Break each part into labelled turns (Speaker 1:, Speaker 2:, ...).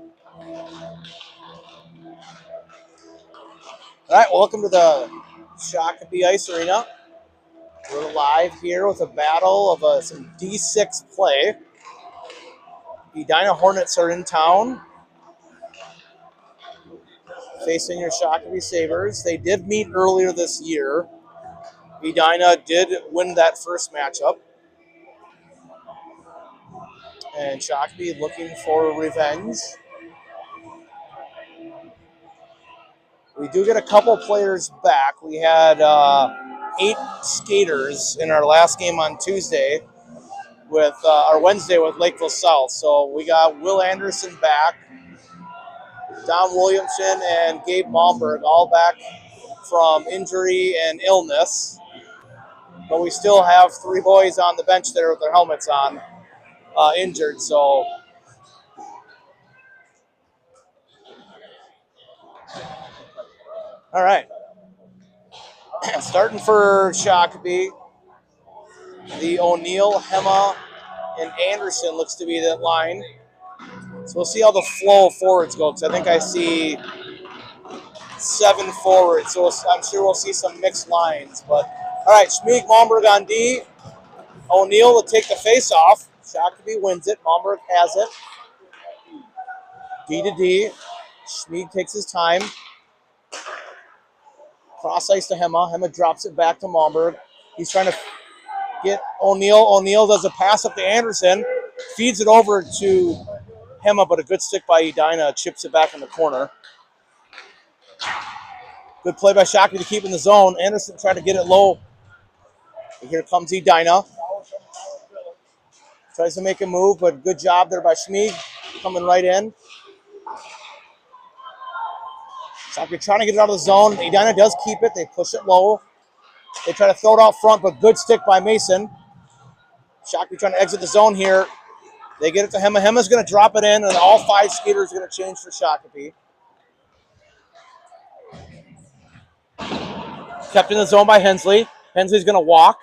Speaker 1: All right, welcome to the Shakopee Ice Arena. We're live here with a battle of some D6 play. The Edina Hornets are in town, facing your Shakopee Sabres. They did meet earlier this year. Edina did win that first matchup. And Shakopee looking for revenge. We do get a couple players back. We had 8 skaters in our last game on Tuesday with our Wednesday with Lakeville South. So we got Will Anderson back, Don Williamson, and Gabe Malmberg all back from injury and illness. But we still have 3 boys on the bench there with their helmets on, injured. So all right. Starting for Shakopee, the O'Neill, Hema, and Anderson looks to be that line. So we'll see how the flow of forwards go, because I think I see 7 forwards. So I'm sure we'll see some mixed lines. But all right, Schmeek, Malmberg on D. O'Neill will take the face-off. Shakopee wins it. Malmberg has it. D to D. Schmeek takes his time. Cross ice to Hema. Hema drops it back to Malmberg. He's trying to get O'Neill. O'Neill does a pass up to Anderson. Feeds it over to Hema, but a good stick by Edina. Chips it back in the corner. Good play by Shakopee to keep in the zone. Anderson tried to get it low. And here comes Edina. Tries to make a move, but good job there by Schmeeg. Coming right in. Shakopee trying to get it out of the zone. Edina does keep it. They push it low. They try to throw it out front, but good stick by Mason. Shakopee trying to exit the zone here. They get it to Hema. Hema's going to drop it in, and all 5 skaters are going to change for Shakopee. Kept in the zone by Hensley. Hensley's going to walk.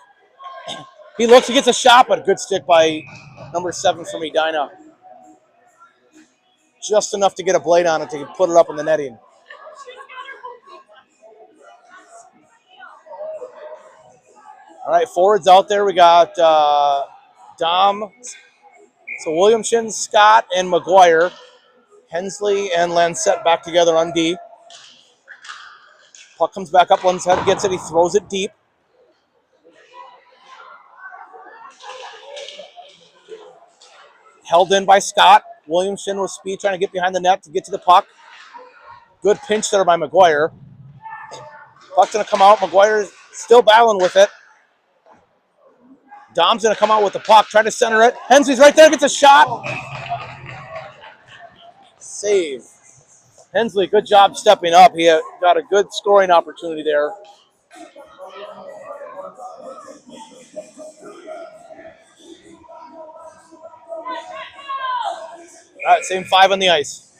Speaker 1: He looks, he gets a shot, but good stick by number 7 from Edina. Just enough to get a blade on it to put it up in the netting. All right, forwards out there. We got Dom, so Williamson, Scott, and McGuire. Hensley and Lancette back together on D. Puck comes back up. Lancette gets it. He throws it deep. Held in by Scott. Williamson with speed trying to get behind the net to get to the puck. Good pinch there by McGuire. Puck's going to come out. McGuire's still battling with it. Dom's going to come out with the puck, trying to center it. Hensley's right there, gets a shot. Save. Hensley, good job stepping up. He got a good scoring opportunity there. All right, same 5 on the ice.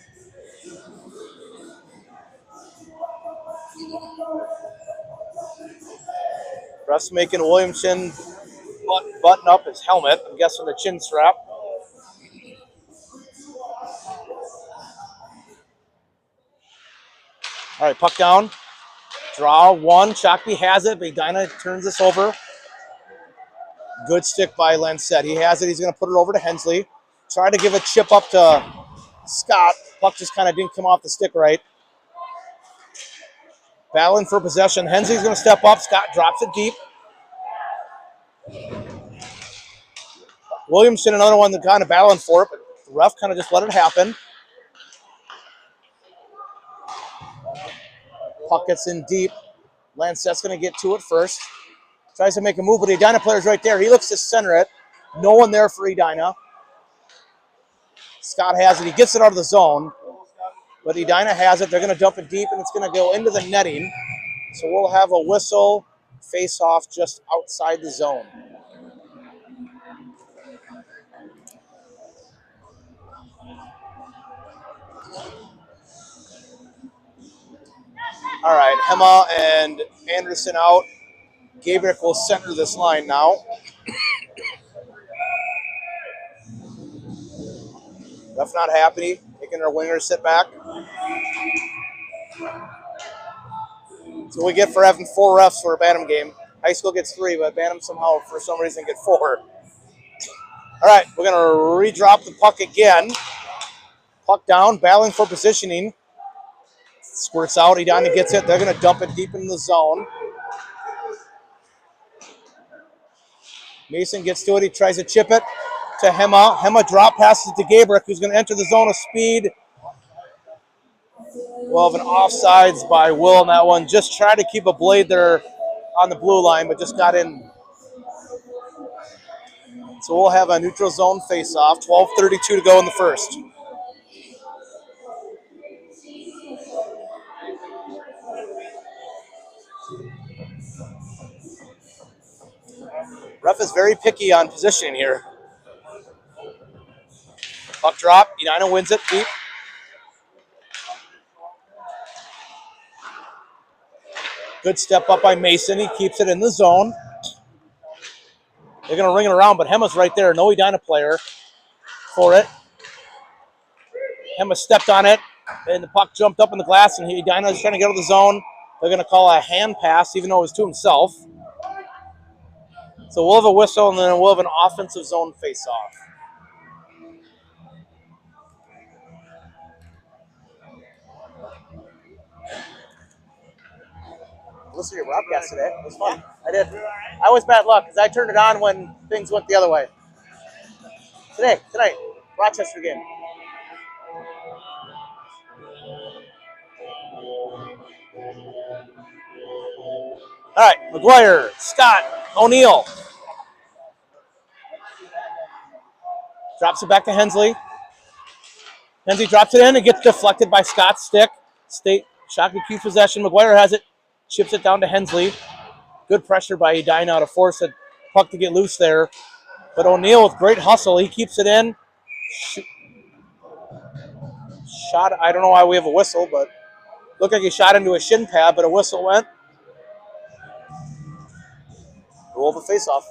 Speaker 1: Ref's making Williamson button up his helmet. I'm guessing the chin strap. All right, puck down. Draw 1. Shakopee has it, but Edina turns this over. Good stick by Lancette. He has it. He's going to put it over to Hensley. Trying to give a chip up to Scott. Puck just kind of didn't come off the stick right. Battling for possession. Hensley's going to step up. Scott drops it deep. Williamson, another one that kind of battling for it, but the ref kind of just let it happen. Puck gets in deep. Lancette's going to get to it first. Tries to make a move, but Edina player's right there. He looks to center it. No one there for Edina. Scott has it. He gets it out of the zone, but Edina has it. They're going to dump it deep, and it's going to go into the netting. So we'll have a whistle face-off just outside the zone. All right, Hema and Anderson out. Gabriel will center this line now. Ref not happy. making our wingers sit back. So we get for having 4 refs for a Bantam game. High school gets 3, but Bantam somehow, for some reason, get 4. All right, we're going to redrop the puck again. Puck down, battling for positioning. Squirts out, Edina gets it. They're going to dump it deep in the zone. Mason gets to it. He tries to chip it to Hema. Hema drop passes to Gabrick, who's going to enter the zone of speed. We'll have an offsides by Will on that one. Just tried to keep a blade there on the blue line, but just got in. So we'll have a neutral zone face-off. 12:32 to go in the first. Ref is very picky on positioning here. Puck drop. Edina wins it deep. Good step up by Mason. He keeps it in the zone. They're going to ring it around, but Hema's right there. No Edina player for it. Hema stepped on it, and the puck jumped up in the glass, and Edina is trying to get out of the zone. They're going to call a hand pass, even though it was to himself. So we'll have a whistle, and then we'll have an offensive zone face-off. Listen to your broadcast today. It was fun. Yeah. I did. I was bad luck because I turned it on when things went the other way. Tonight, Rochester game. All right, McGuire, Scott, O'Neill. Drops it back to Hensley. Hensley drops it in. It gets deflected by Scott's stick. Shakopee keeps possession. McGuire has it. Chips it down to Hensley. Good pressure by Edina to force the puck to get loose there. But O'Neill with great hustle. He keeps it in. Shot. I don't know why we have a whistle, but looked like he shot into a shin pad, but a whistle went. We'll have a face-off.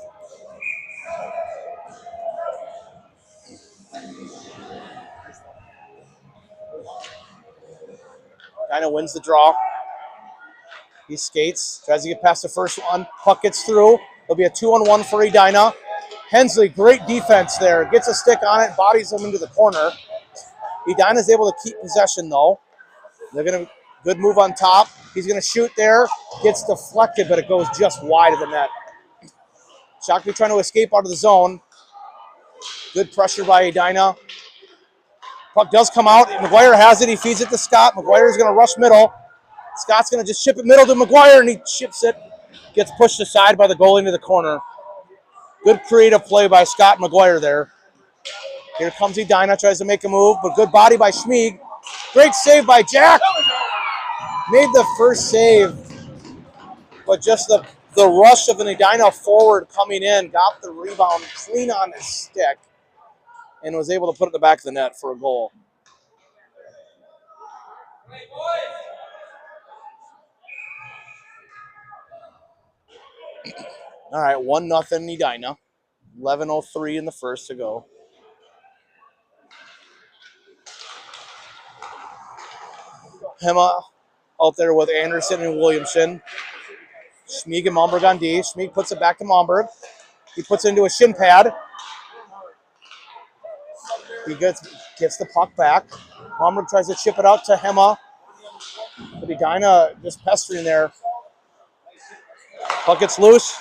Speaker 1: Edina wins the draw. He skates, tries to get past the first one. Puck gets through. There'll be a 2-on-1 for Edina. Hensley, great defense there. Gets a stick on it, bodies him into the corner. Edina's able to keep possession, though. They're going to, good move on top. He's going to shoot there. Gets deflected, but it goes just wide of the net. Shakopee trying to escape out of the zone. Good pressure by Edina. Puck does come out. McGuire has it. He feeds it to Scott. McGuire's going to rush middle. Scott's going to just chip it middle to McGuire, and he chips it. Gets pushed aside by the goalie into the corner. Good creative play by Scott McGuire there. Here comes Edina, tries to make a move, but good body by Schmieg. Great save by Jack. Made the first save, but just the rush of an Edina forward coming in, got the rebound clean on his stick, and was able to put it in the back of the net for a goal. All right, 1-0 Edina. 11:03 in the first to go. Hema out there with Anderson and Williamson. Schmieg and Momberg on D. Schmieg puts it back to Momberg. He puts it into a shin pad. He gets the puck back. Momberg tries to chip it out to Hema. But Edina just pestering there. Puck gets loose.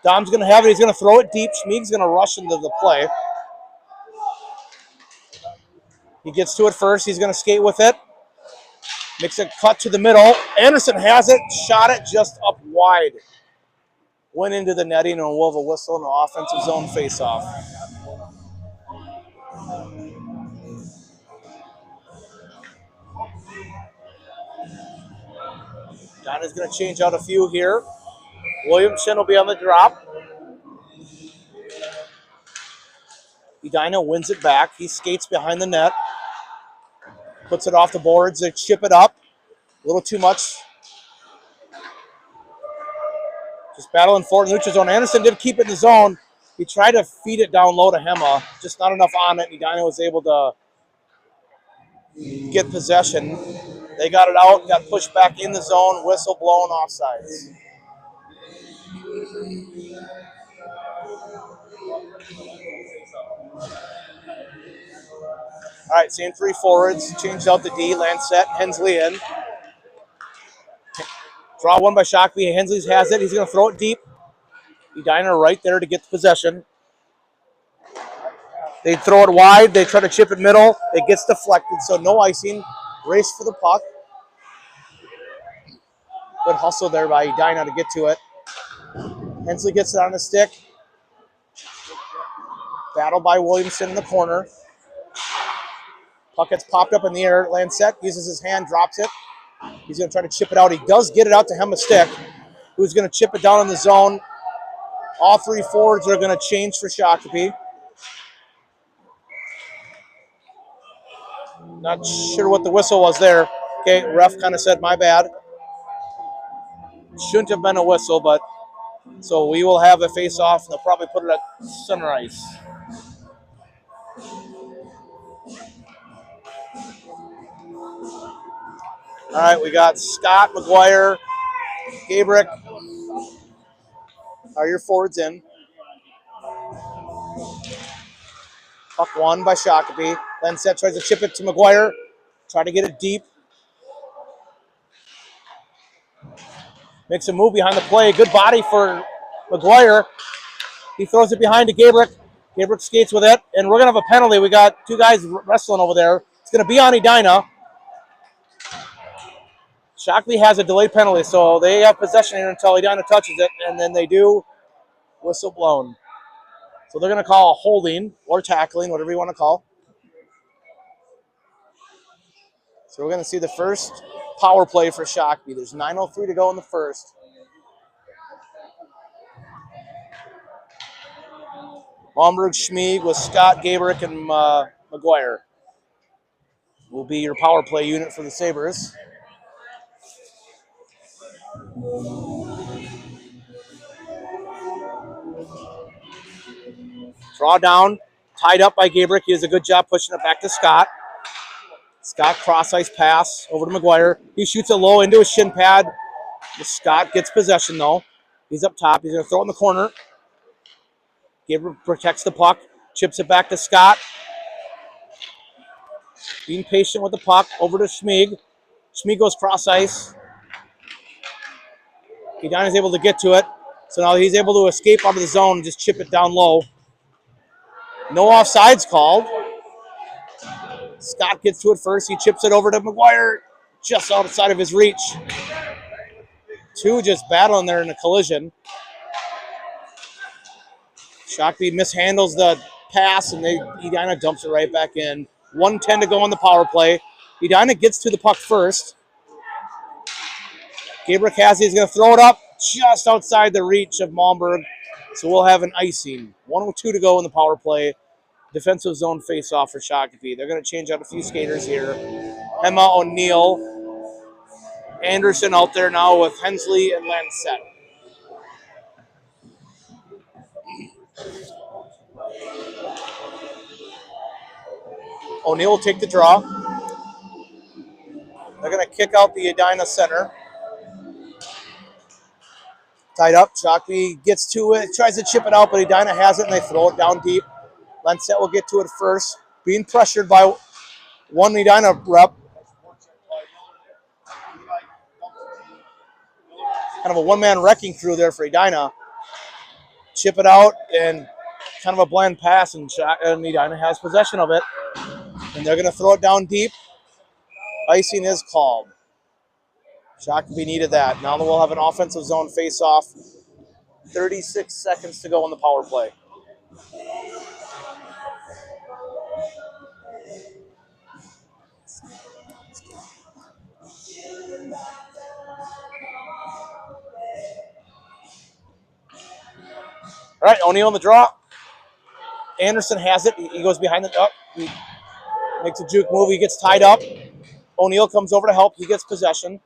Speaker 1: Dom's going to have it. He's going to throw it deep. Schmieg's going to rush into the play. He gets to it first. He's going to skate with it. Makes a cut to the middle. Anderson has it. Shot it just up wide. Went into the netting, and we'll have a whistle in the offensive zone face-off. Edina's going to change out a few here. Williamson will be on the drop. Edina wins it back. He skates behind the net. Puts it off the boards. They chip it up. A little too much. Just battling for it in the neutral zone. Anderson did keep it in the zone. He tried to feed it down low to Hema. Just not enough on it. Edina was able to get possession. They got it out, got pushed back in the zone, whistle blown, offsides. All right, same three forwards. Changed out the D. Lancet, Hensley in. Draw one by Shakopee. Hensley has it. He's going to throw it deep. Edina right there to get the possession. They throw it wide. They try to chip it middle. It gets deflected, so no icing. Race for the puck. Good hustle there by Edina to get to it. Hensley gets it on the stick. Battle by Williamson in the corner. Puck gets popped up in the air. Lancet uses his hand, drops it. He's going to try to chip it out. He does get it out to Hema Stick, who's going to chip it down in the zone. All three forwards are going to change for Shakopee. Not sure what the whistle was there. Okay, ref kind of said, my bad. Shouldn't have been a whistle, but so we will have a face-off. They'll probably put it at center ice. All right, we got Scott, McGuire, Gabrick. Are your forwards in? Puck won by Shakopee. Lancet tries to chip it to McGuire. Try to get it deep. Makes a move behind the play. Good body for McGuire. He throws it behind to Gabrick. Gabrick skates with it, and we're going to have a penalty. We got two guys wrestling over there. It's going to be on Edina. Shakopee has a delayed penalty, so they have possession here until Edina touches it, and then they do. Whistle blown. So they're going to call a holding or tackling, whatever you want to call. So we're going to see the first power play for Shakopee. There's 9:03 to go in the first. Malmberg, Schmieg with Scott, Gabrick, and McGuire will be your power play unit for the Sabres. Draw down, tied up by Gabrick. He does a good job pushing it back to Scott. Scott cross-ice pass over to McGuire. He shoots it low into his shin pad. Scott gets possession, though. He's up top. He's going to throw it in the corner. Gabrick protects the puck, chips it back to Scott. Being patient with the puck, over to Schmieg. Schmieg goes cross-ice. Edina is able to get to it. So now he's able to escape out of the zone and just chip it down low. No offsides called. Scott gets to it first. He chips it over to McGuire, just outside of his reach. Two just battling there in a collision. Shakopee mishandles the pass, and Edina dumps it right back in. 1:10 to go on the power play. Edina gets to the puck first. Gabrick is going to throw it up just outside the reach of Malmberg. So we'll have an icing. 1:02 to go in the power play. Defensive zone face-off for Shakopee. They're going to change out a few skaters here. Emma O'Neill. Anderson out there now with Hensley and Lancet. O'Neill will take the draw. They're going to kick out the Edina center. Tied up. Shakopee gets to it, tries to chip it out, but Edina has it, and they throw it down deep. Lancet will get to it first. Being pressured by one Edina rep. Kind of a one-man wrecking crew there for Edina. Chip it out, and kind of a bland pass, and Edina has possession of it. And they're going to throw it down deep. Icing is called. Shakopee needed that. Now we'll have an offensive zone face-off. 36 seconds to go on the power play. All right, O'Neill on the draw. Anderson has it. He goes behind the he makes a juke move. He gets tied up. O'Neill comes over to help. He gets possession.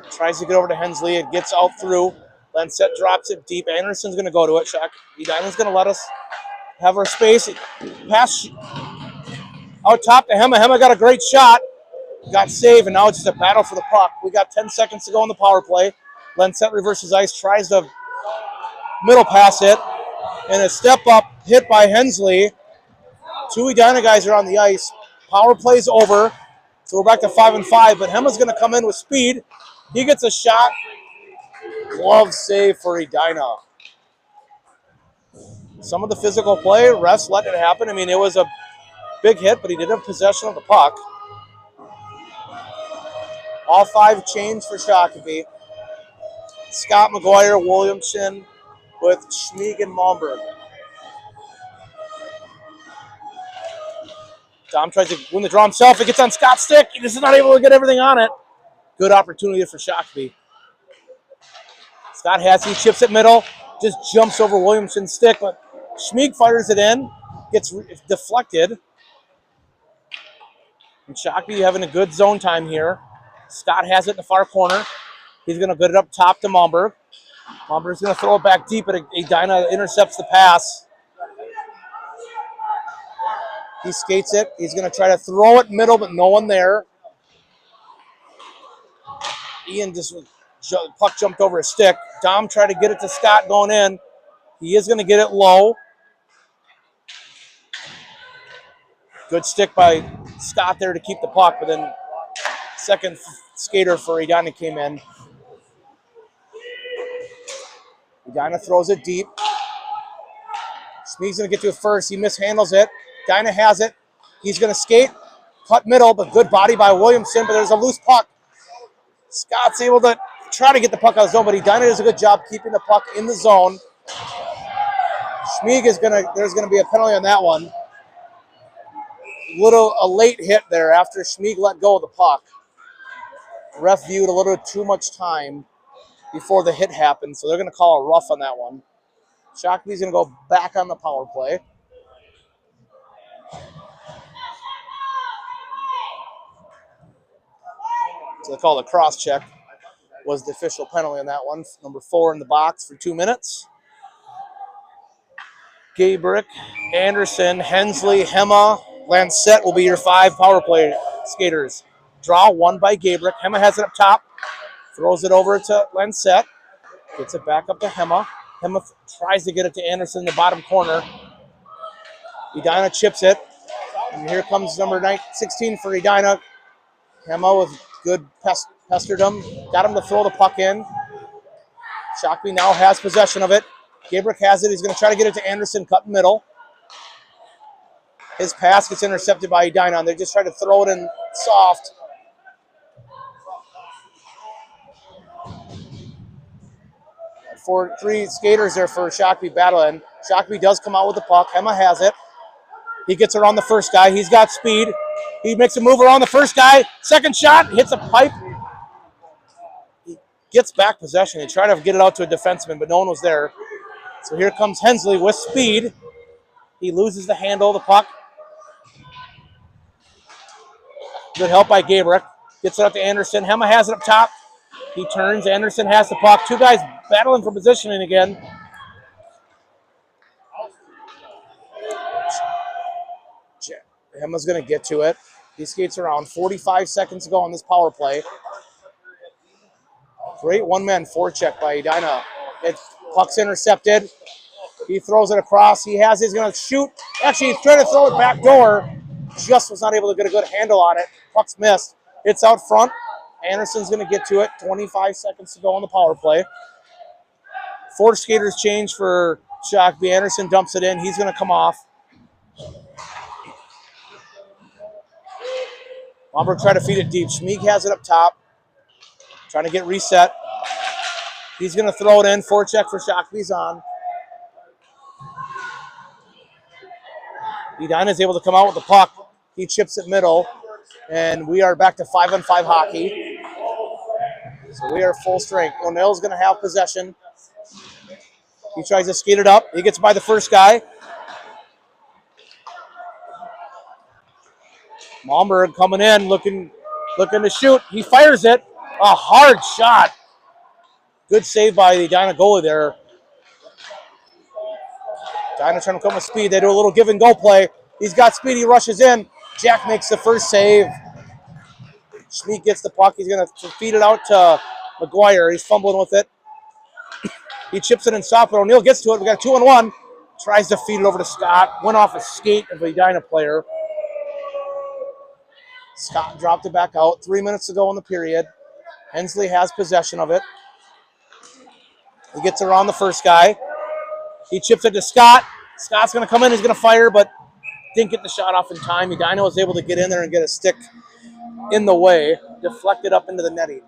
Speaker 1: Tries to get over to Hensley. It gets out through. Lancet drops it deep. Anderson's going to go to it. Edina's going to let us have our space. Pass out top to Hema. Hema got a great shot. got saved, and now it's just a battle for the puck. We got 10 seconds to go on the power play. Lenset reverses ice, tries to middle pass it, and a step up hit by Hensley. Two Edina guys are on the ice. Power play's over, so we're back to 5-5, but Hema's going to come in with speed. He gets a shot. Glove save for Edina. Some of the physical play, refs let it happen. I mean, it was a big hit, but he did have possession of the puck. All five changed for Shakopee. Scott McGuire, Williamson with Schmieg and Malmberg. Tom tries to win the draw himself. It gets on Scott's stick. He just is not able to get everything on it. Good opportunity for Shakopee. Scott has, he chips it middle, just jumps over Williamson's stick, but Schmieg fires it in, gets deflected. And Shakopee having a good zone time here. Scott has it in the far corner. He's going to get it up top to Malmberg. Malmberg's going to throw it back deep, but Edina intercepts the pass. He skates it. He's going to try to throw it middle, but no one there. Ian just puck jumped over his stick. Dom tried to get it to Scott going in. He is going to get it low. Good stick by Scott there to keep the puck, but then second skater for Edina came in. Edina throws it deep. Schmieg's going to get to it first. He mishandles it. Edina has it. He's going to skate. Cut middle, but good body by Williamson, but there's a loose puck. Scott's able to try to get the puck out of the zone, but Edina does a good job keeping the puck in the zone. Schmieg is there's going to be a penalty on that one. A late hit there after Schmieg let go of the puck. Ref viewed a little too much time before the hit happened, so they're going to call a rough on that one. Shakopee's going to go back on the power play. So they call it a cross check. Was the official penalty on that one. Number 4 in the box for 2 minutes. Gabrick, Anderson, Hensley, Hema, Lancette will be your 5 power play skaters. Draw one by Gabrick. Hema has it up top. Throws it over to Lancette. Gets it back up to Hema. Hema tries to get it to Anderson in the bottom corner. Edina chips it. And here comes number 16 for Edina. Hema with good pestered him. Got him to throw the puck in. Shakopee now has possession of it. Gabrick has it. He's going to try to get it to Anderson, cut middle. His pass gets intercepted by Edina. They just try to throw it in soft. For 3 skaters there for Shakopee battling. Shakopee does come out with the puck. Hema has it. He gets around the first guy. He's got speed. He makes a move around the first guy. Second shot, hits a pipe. He gets back possession. He tried to get it out to a defenseman, but no one was there. So here comes Hensley with speed. He loses the handle of the puck. Good help by Gabrick. Gets it up to Anderson. Hema has it up top. He turns. Anderson has the puck. 2 guys battling for positioning again. Hema's going to get to it. He skates around. 45 seconds to go on this power play. Great one-man forecheck by Edina. Puck's intercepted. He throws it across. He has his going to shoot. Actually, he's trying to throw it back door. Just was not able to get a good handle on it. Puck's missed. It's out front. Anderson's going to get to it. 25 seconds to go on the power play. 4 skaters change for Shakopee. Anderson dumps it in. He's going to come off. Malmberg trying to feed it deep. Schmieg has it up top. Trying to get reset. He's going to throw it in. Forecheck for Shakopee's on. Edina is able to come out with the puck. He chips it middle. And we are back to 5-on-5 hockey. So we are full strength. O'Neill's going to have possession. He tries to skate it up. He gets by the first guy. Malmberg coming in, looking to shoot. He fires it. A hard shot. Good save by the Edina goalie there. Edina trying to come with speed. They do a little give and go play. He's got speed. He rushes in. Jack makes the first save. Schmeek gets the puck. He's going to feed it out to McGuire. He's fumbling with it. He chips it in soft, but O'Neill gets to it. We got 2-on-1. Tries to feed it over to Scott. Went off a skate of a Edina player. Scott dropped it back out. 3 minutes to go in the period. Hensley has possession of it. He gets around the first guy. He chips it to Scott. Scott's going to come in. He's going to fire, but didn't get the shot off in time. Edina was able to get in there and get a stick in the way. Deflected up into the netting.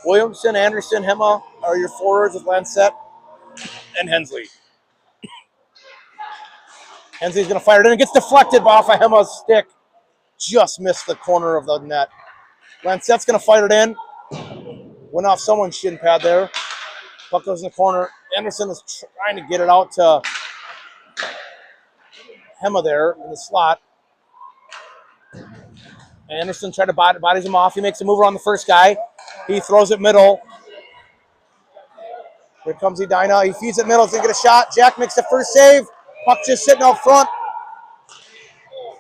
Speaker 1: Williamson, Anderson, Hema are your forwards with Lancette and Hensley. Hensley's going to fire it in. It gets deflected off of Hema's stick. Just missed the corner of the net. Lancette's going to fire it in. Went off someone's shin pad there. Puck goes in the corner. Anderson is trying to get it out to Hema there in the slot. Anderson tried to bodies him off. He makes a move around the first guy. He throws it middle. Here comes Edina. He feeds it middle. He's going to get a shot. Jack makes the first save. Puck just sitting out front.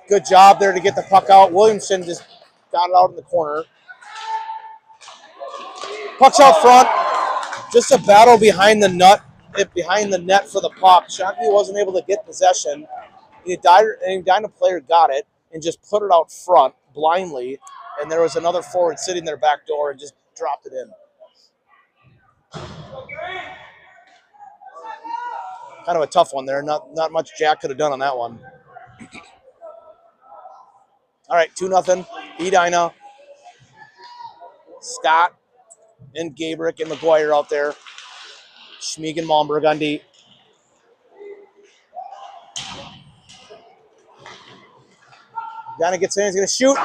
Speaker 1: Good job there to get the puck out. Williamson just got it out in the corner. Puck's out front. Just a battle behind the net for the puck. Shakopee wasn't able to get possession. The Edina player got it and just put it out front blindly. And there was another forward sitting there back door and just dropped it in. Kind of a tough one there. Not much Jack could have done on that one. All right, 2-0. Edina. Scott and Gabrick and McGuire out there. Schmeeg and Malmberg on D. Edina gets in. He's going to shoot.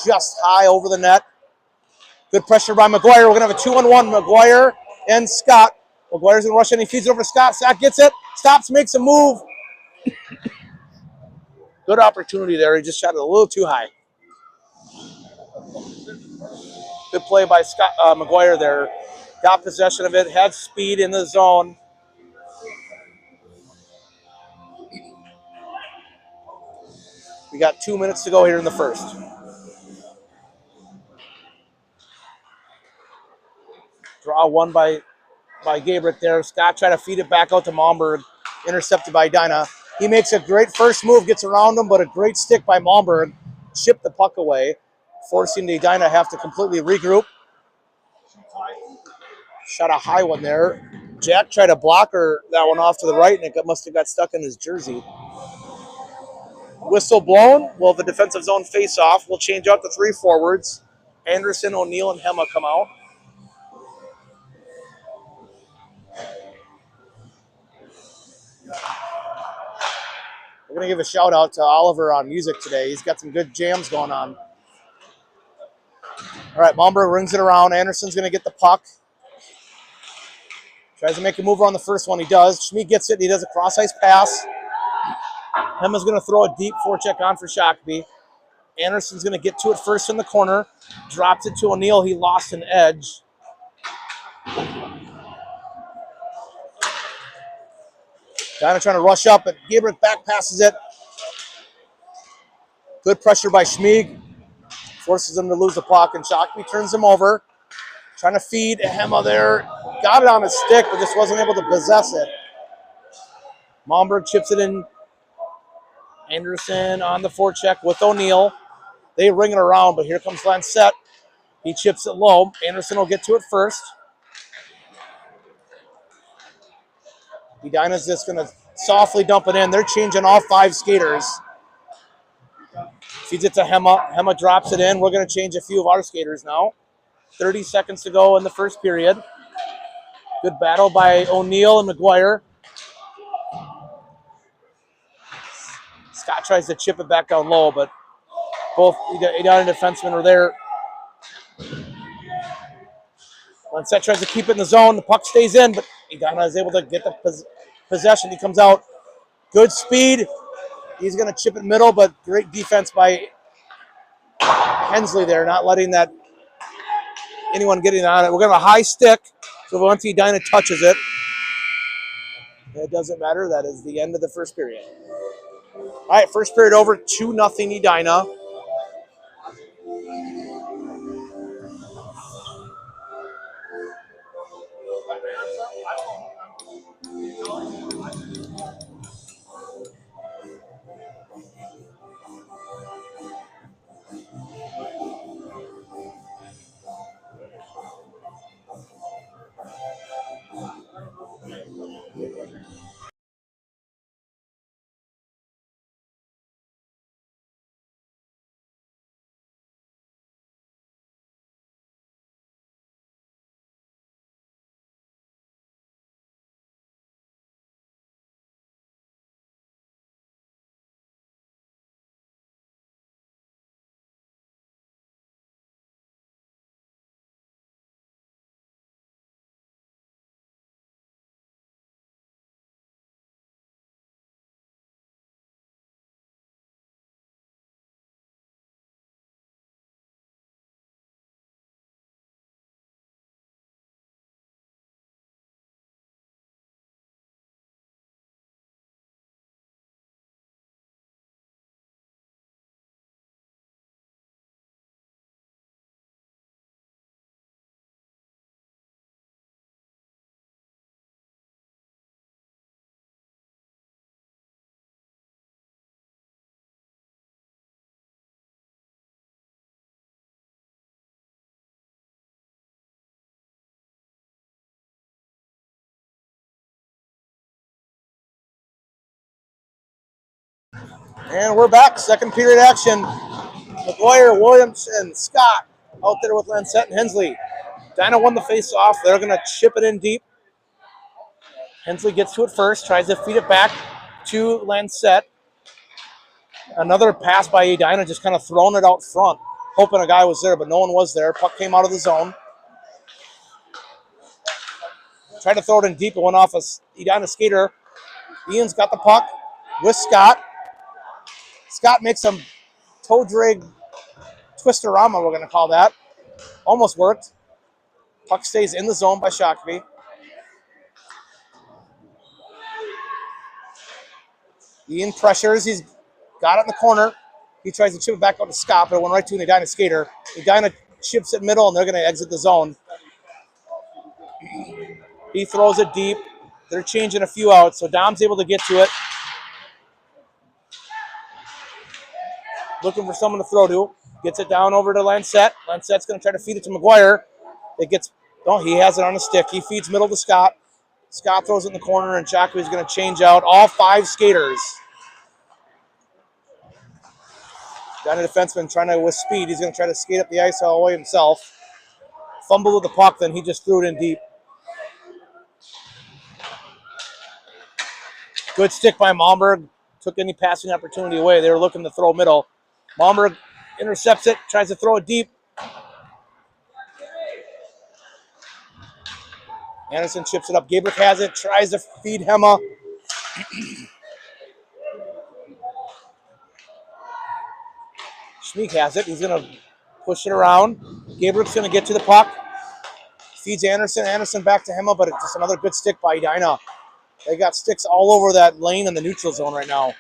Speaker 1: Just high over the net. Good pressure by McGuire. We're going to have a 2-on-1. McGuire and Scott. McGuire's going to rush in. He feeds it over to Scott. Scott gets it. Stops, makes a move. Good opportunity there. He just shot it a little too high. Good play by Scott McGuire there. Got possession of it. Had speed in the zone. We got 2 minutes to go here in the first. Draw one by Gabrick there. Scott tried to feed it back out to Malmberg. Intercepted by Edina. He makes a great first move, gets around him, but a great stick by Malmberg. Chipped the puck away, forcing the Edina to have to completely regroup. Shot a high one there. Jack tried to block that one off to the right, and it must have got stuck in his jersey. Whistle blown. We'll have a defensive zone face-off. We'll change out the 3 forwards. Anderson, O'Neill, and Hema come out. We're going to give a shout-out to Oliver on music today. He's got some good jams going on. All right, Malmberg rings it around. Anderson's going to get the puck. Tries to make a move on the first one. He does. Schmeek gets it. He does a cross-ice pass. Hema's going to throw a deep forecheck on for Shakopee. Anderson's going to get to it first in the corner. Drops it to O'Neill. He lost an edge. Kind of trying to rush up, but Gabrick back passes it. Good pressure by Schmeeg. Forces him to lose the puck, and Shakopee turns him over. Trying to feed Hema there. Got it on his stick, but just wasn't able to possess it. Malmberg chips it in. Anderson on the forecheck with O'Neill. They ring it around, but here comes Lancette. He chips it low. Anderson will get to it first. Edina's just going to softly dump it in. They're changing all 5 skaters. Feeds it to Hema. Hema drops it in. We're going to change a few of our skaters now. 30 seconds to go in the first period. Good battle by O'Neill and McGuire. Scott tries to chip it back down low, but both Edina defensemen are there. Lancette tries to keep it in the zone. The puck stays in, but Edina is able to get the possession. He comes out. Good speed. He's going to chip it middle, but great defense by Hensley there, not letting that anyone getting on it. We're going to have a high stick, so once Edina touches it, it doesn't matter. That is the end of the first period. All right, first period over, 2-0 Edina. And we're back. Second period action. McGuire, Williamson, Scott out there with Lancette and Hensley. Edina won the face-off. They're going to chip it in deep. Hensley gets to it first, tries to feed it back to Lancette. Another pass by Edina, just kind of throwing it out front, hoping a guy was there, but no one was there. Puck came out of the zone. Tried to throw it in deep. It went off a Edina skater. Ian's got the puck with Scott. Scott makes some toe drag twisterama, we're going to call that. Almost worked. Puck stays in the zone by Shakopee. Ian pressures. He's got it in the corner. He tries to chip it back out to Scott, but it went right to an Edina skater. Edina chips it middle, and they're going to exit the zone. He throws it deep. They're changing a few out, so Dom's able to get to it. Looking for someone to throw to. Gets it down over to Lancette. Lancette's going to try to feed it to McGuire. He has it on a stick. He feeds middle to Scott. Scott throws it in the corner, and Shakopee's going to change out all 5 skaters. Got a defenseman trying to, with speed, he's going to try to skate up the ice all the way himself. Fumble with the puck, then he just threw it in deep. Good stick by Malmberg. Took any passing opportunity away. They were looking to throw middle. Malmberg intercepts it, tries to throw it deep. Anderson chips it up. Gabriel has it, tries to feed Hema. Schmeek has it. He's going to push it around. Gabriel's going to get to the puck. Feeds Anderson. Anderson back to Hema, but it's just another good stick by Edina. They got sticks all over that lane in the neutral zone right now.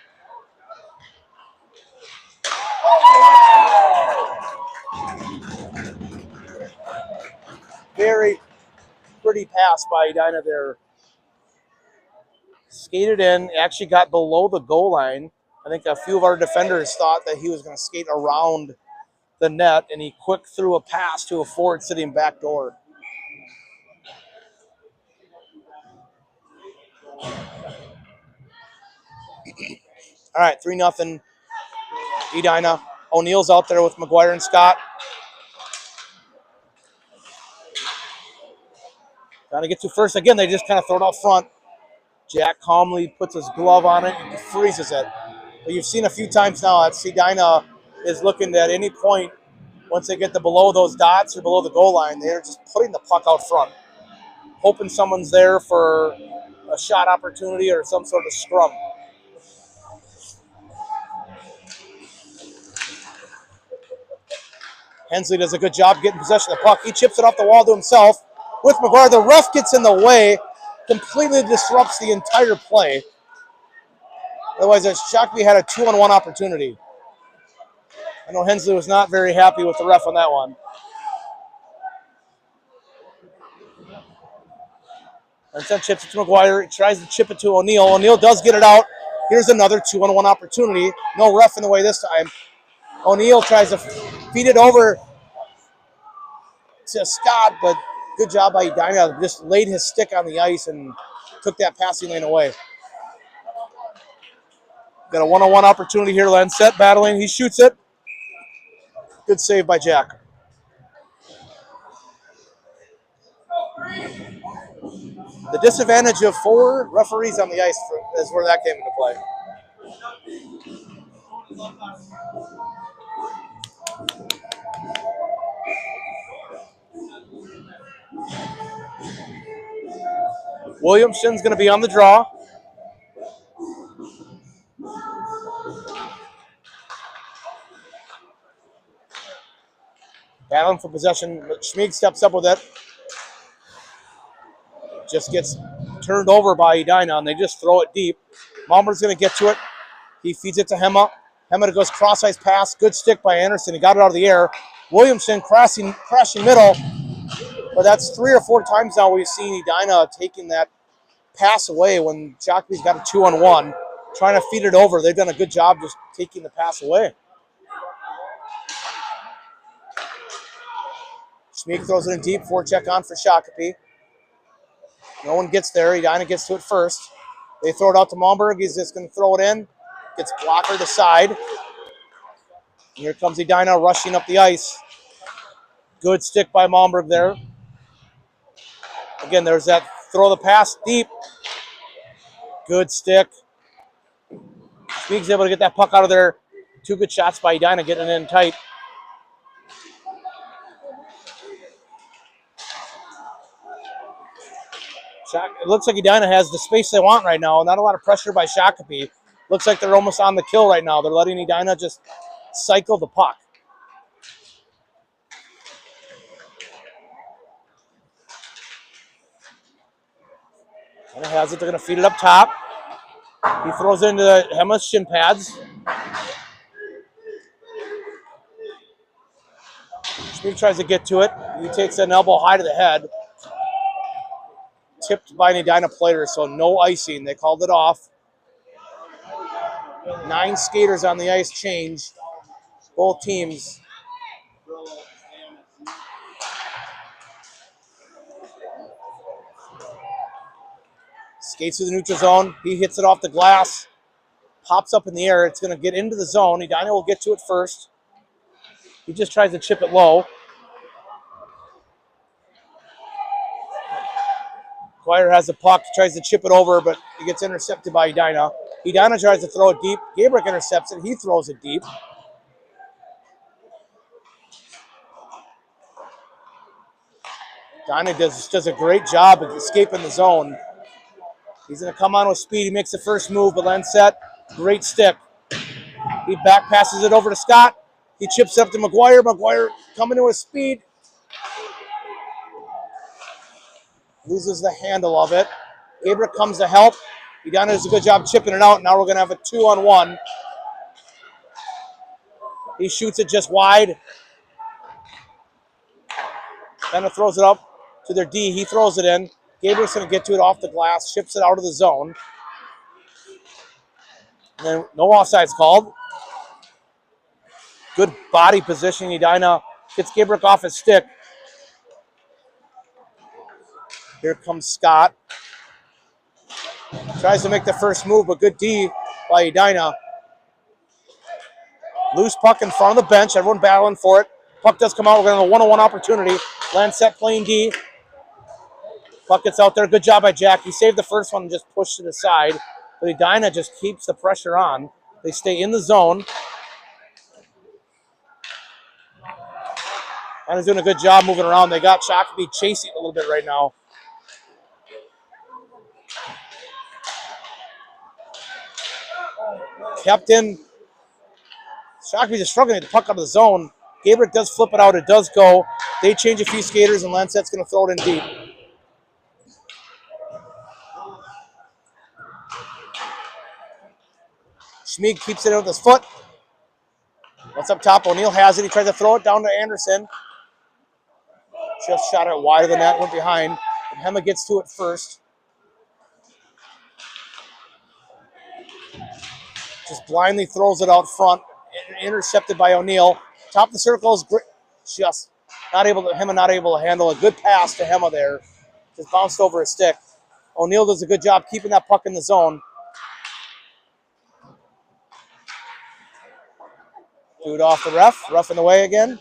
Speaker 1: Very pretty pass by Edina there. Skated in, actually got below the goal line. I think a few of our defenders thought that he was going to skate around the net, and he quick threw a pass to a forward sitting back door. All right, 3-0 Edina. O'Neill's out there with McGuire and Scott. Trying to get to first. Again, they just kind of throw it out front. Jack calmly puts his glove on it and freezes it. But you've seen a few times now that Edina is looking at any point, once they get below those dots or below the goal line, they're just putting the puck out front, hoping someone's there for a shot opportunity or some sort of scrum. Hensley does a good job getting possession of the puck. He chips it off the wall to himself with McGuire. The ref gets in the way, completely disrupts the entire play. Otherwise, Shakopee had a 2-on-1 opportunity. I know Hensley was not very happy with the ref on that one. And then chips it to McGuire. He tries to chip it to O'Neill. O'Neill does get it out. Here's another 2-on-1 opportunity. No ref in the way this time. O'Neill tries to feed it over to Scott, but good job by Edina. Just laid his stick on the ice and took that passing lane away. Got a 1-on-1 opportunity here. Lancette battling. He shoots it. Good save by Jack. The disadvantage of 4 referees on the ice is where that came into play. Williamson's going to be on the draw. Battling for possession. Schmieg steps up with it. Just gets turned over by Edina, and they just throw it deep. Malmberg's going to get to it. He feeds it to Hema. Hema goes cross-ice pass. Good stick by Anderson. He got it out of the air. Williamson crashing middle. But that's 3 or 4 times now we've seen Edina taking that pass away when Shakopee's got a 2-on-1. Trying to feed it over. They've done a good job just taking the pass away. Schmeek throws it in deep. Forecheck on for Shakopee. No one gets there. Edina gets to it first. They throw it out to Malmberg. He's just going to throw it in. Gets blocker to side. And here comes Edina rushing up the ice. Good stick by Malmberg there. Again, there's that throw the pass deep. Good stick. Speak's able to get that puck out of there. 2 good shots by Edina getting it in tight. It looks like Edina has the space they want right now. Not a lot of pressure by Shakopee. Looks like they're almost on the kill right now. They're letting Edina just cycle the puck. And it has it. They're going to feed it up top. He throws it into Hema's shin pads. Schmieg tries to get to it. He takes an elbow high to the head. Tipped by an Edina player, so no icing. They called it off. 9 skaters on the ice change. Both teams. Skates through the neutral zone. He hits it off the glass. Pops up in the air. It's going to get into the zone. Edina will get to it first. He just tries to chip it low. Dwyer has the puck, tries to chip it over, but he gets intercepted by Edina. Edina tries to throw it deep. Gabriel intercepts it. He throws it deep. Edina does a great job of escaping the zone. He's going to come on with speed. He makes the first move, but Lancette, great stick. He back passes it over to Scott. He chips it up to McGuire. McGuire coming to his speed. Loses the handle of it. Gabriel comes to help. Edina does a good job chipping it out. Now we're going to have a 2-on-1. He shoots it just wide. Edina throws it up to their D. He throws it in. Gabriel's going to get to it off the glass, chips it out of the zone. And then no offsides called. Good body positioning. Edina gets Gabriel off his stick. Here comes Scott. Tries to make the first move, but good D by Edina. Loose puck in front of the bench. Everyone battling for it. Puck does come out. We're going to have a 1-on-1 opportunity. Lancette playing D. Puck gets out there. Good job by Jack. He saved the first one and just pushed it aside. But Edina just keeps the pressure on. They stay in the zone. And he's doing a good job moving around. They got Shakopee chasing a little bit right now. Kept in. Shakopee's just struggling to get the puck out of the zone. Gabrick does flip it out. It does go. They change a few skaters, and Lansette's going to throw it in deep. Schmieg keeps it with his foot. What's up top? O'Neill has it. He tries to throw it down to Anderson. Just shot it wide of the net, went behind. And Hema gets to it first. Just blindly throws it out front. Intercepted by O'Neill. Top of the circle is just Hema not able to handle a good pass to Hema there. Just bounced over his stick. O'Neill does a good job keeping that puck in the zone. Do it off the ref. Ref in the way again.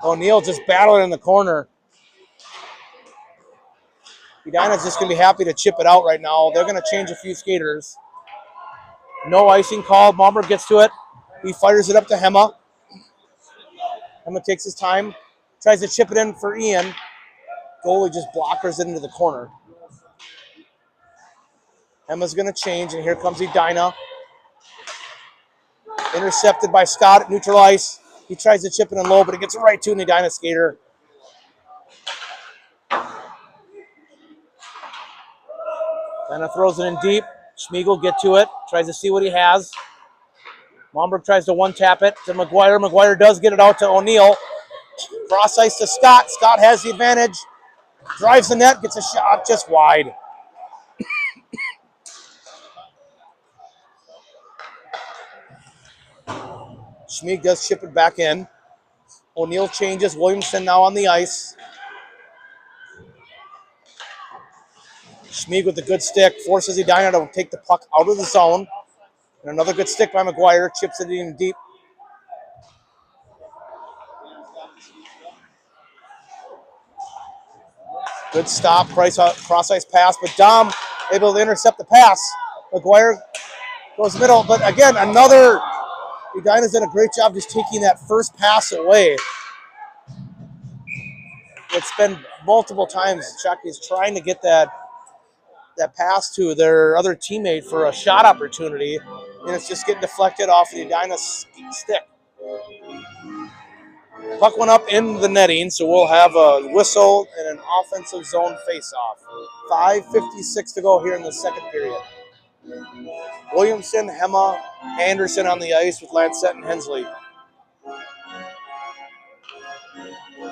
Speaker 1: O'Neill just battling in the corner. Edina's just going to be happy to chip it out right now. They're going to change a few skaters. No icing called. Malmberg gets to it. He fires it up to Hema. Hema takes his time. Tries to chip it in for Ian. Goalie just blockers it into the corner. Hema's going to change, and here comes Edina. Intercepted by Scott at neutral ice. He tries to chip it in low, but it gets right to an Edina skater. Edina throws it in deep. Schmieg will get to it. Tries to see what he has. Malmberg tries to one-tap it to McGuire. McGuire does get it out to O'Neill. Cross ice to Scott. Scott has the advantage. Drives the net. Gets a shot just wide. Schmieg does chip it back in. O'Neill changes. Williamson now on the ice. Schmieg with a good stick. Forces Edina to take the puck out of the zone. And another good stick by McGuire. Chips it in deep. Good stop. Cross-ice pass. But Dom able to intercept the pass. McGuire goes middle. But again, Edina's done a great job just taking that first pass away. It's been multiple times Shakopee's trying to get that pass to their other teammate for a shot opportunity, and it's just getting deflected off the Edina stick. Puck went up in the netting, so we'll have a whistle and an offensive zone face-off. 5:56 to go here in the second period. Williamson, Hema, Anderson on the ice with Lansett and Hensley.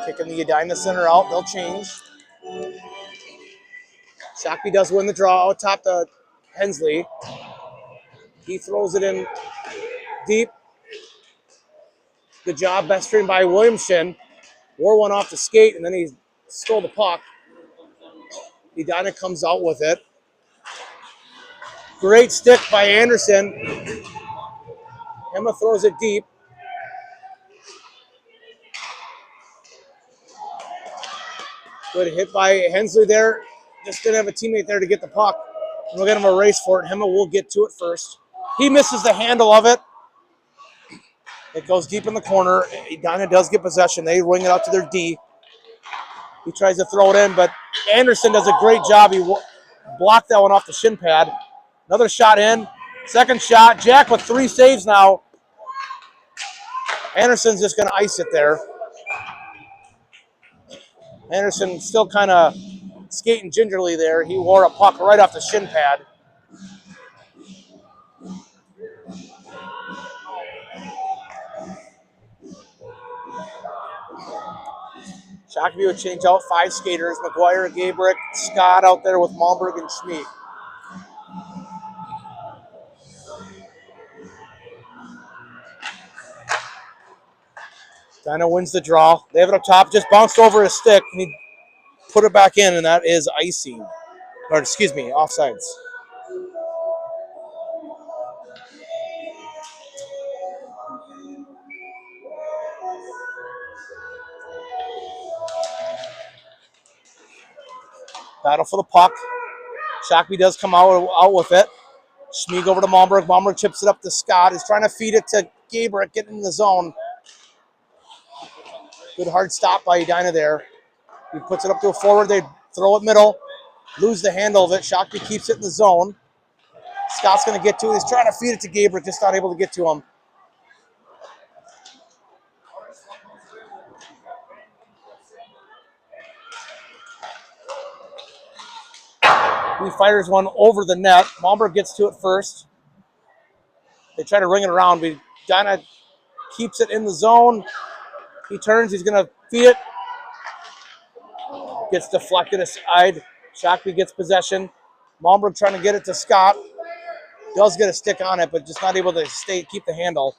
Speaker 1: Kicking the Edina center out. They'll change. Shakopee does win the draw out top to Hensley. He throws it in deep. Good job. Best stream by Williamson. Wore one off the skate, and then he stole the puck. Edina comes out with it. Great stick by Anderson. Hema throws it deep. Good hit by Hensley there. Just didn't have a teammate there to get the puck. We'll get him a race for it. Hema will get to it first. He misses the handle of it. It goes deep in the corner. Edina does get possession. They ring it out to their D. He tries to throw it in, but Anderson does a great job. He blocked that one off the shin pad. Another shot in. Second shot. Jack with 3 saves now. Anderson's just going to ice it there. Anderson still kind of skating gingerly there. He wore a puck right off the shin pad. Shakopee would change out 5 skaters. McGuire, Gabrick, Scott out there with Malmberg and Schmieg. Edina wins the draw. They have it up top. Just bounced over his stick. And he put it back in, and that is icing. Or, excuse me, offsides. Battle for the puck. Shakopee does come out with it. Schmieg over to Malmberg. Malmberg chips it up to Scott. He's trying to feed it to Gabrick, getting in the zone. Good hard stop by Edina there. He puts it up to a forward. They throw it middle. Lose the handle of it. Shakopee keeps it in the zone. Scott's going to get to it. He's trying to feed it to Gabrick, just not able to get to him. fires one over the net. Malmberg gets to it first. They try to ring it around, but Edina keeps it in the zone. He turns, he's going to feed it. Gets deflected aside. Shakopee gets possession. Malmberg trying to get it to Scott. Does get a stick on it, but just not able to keep the handle.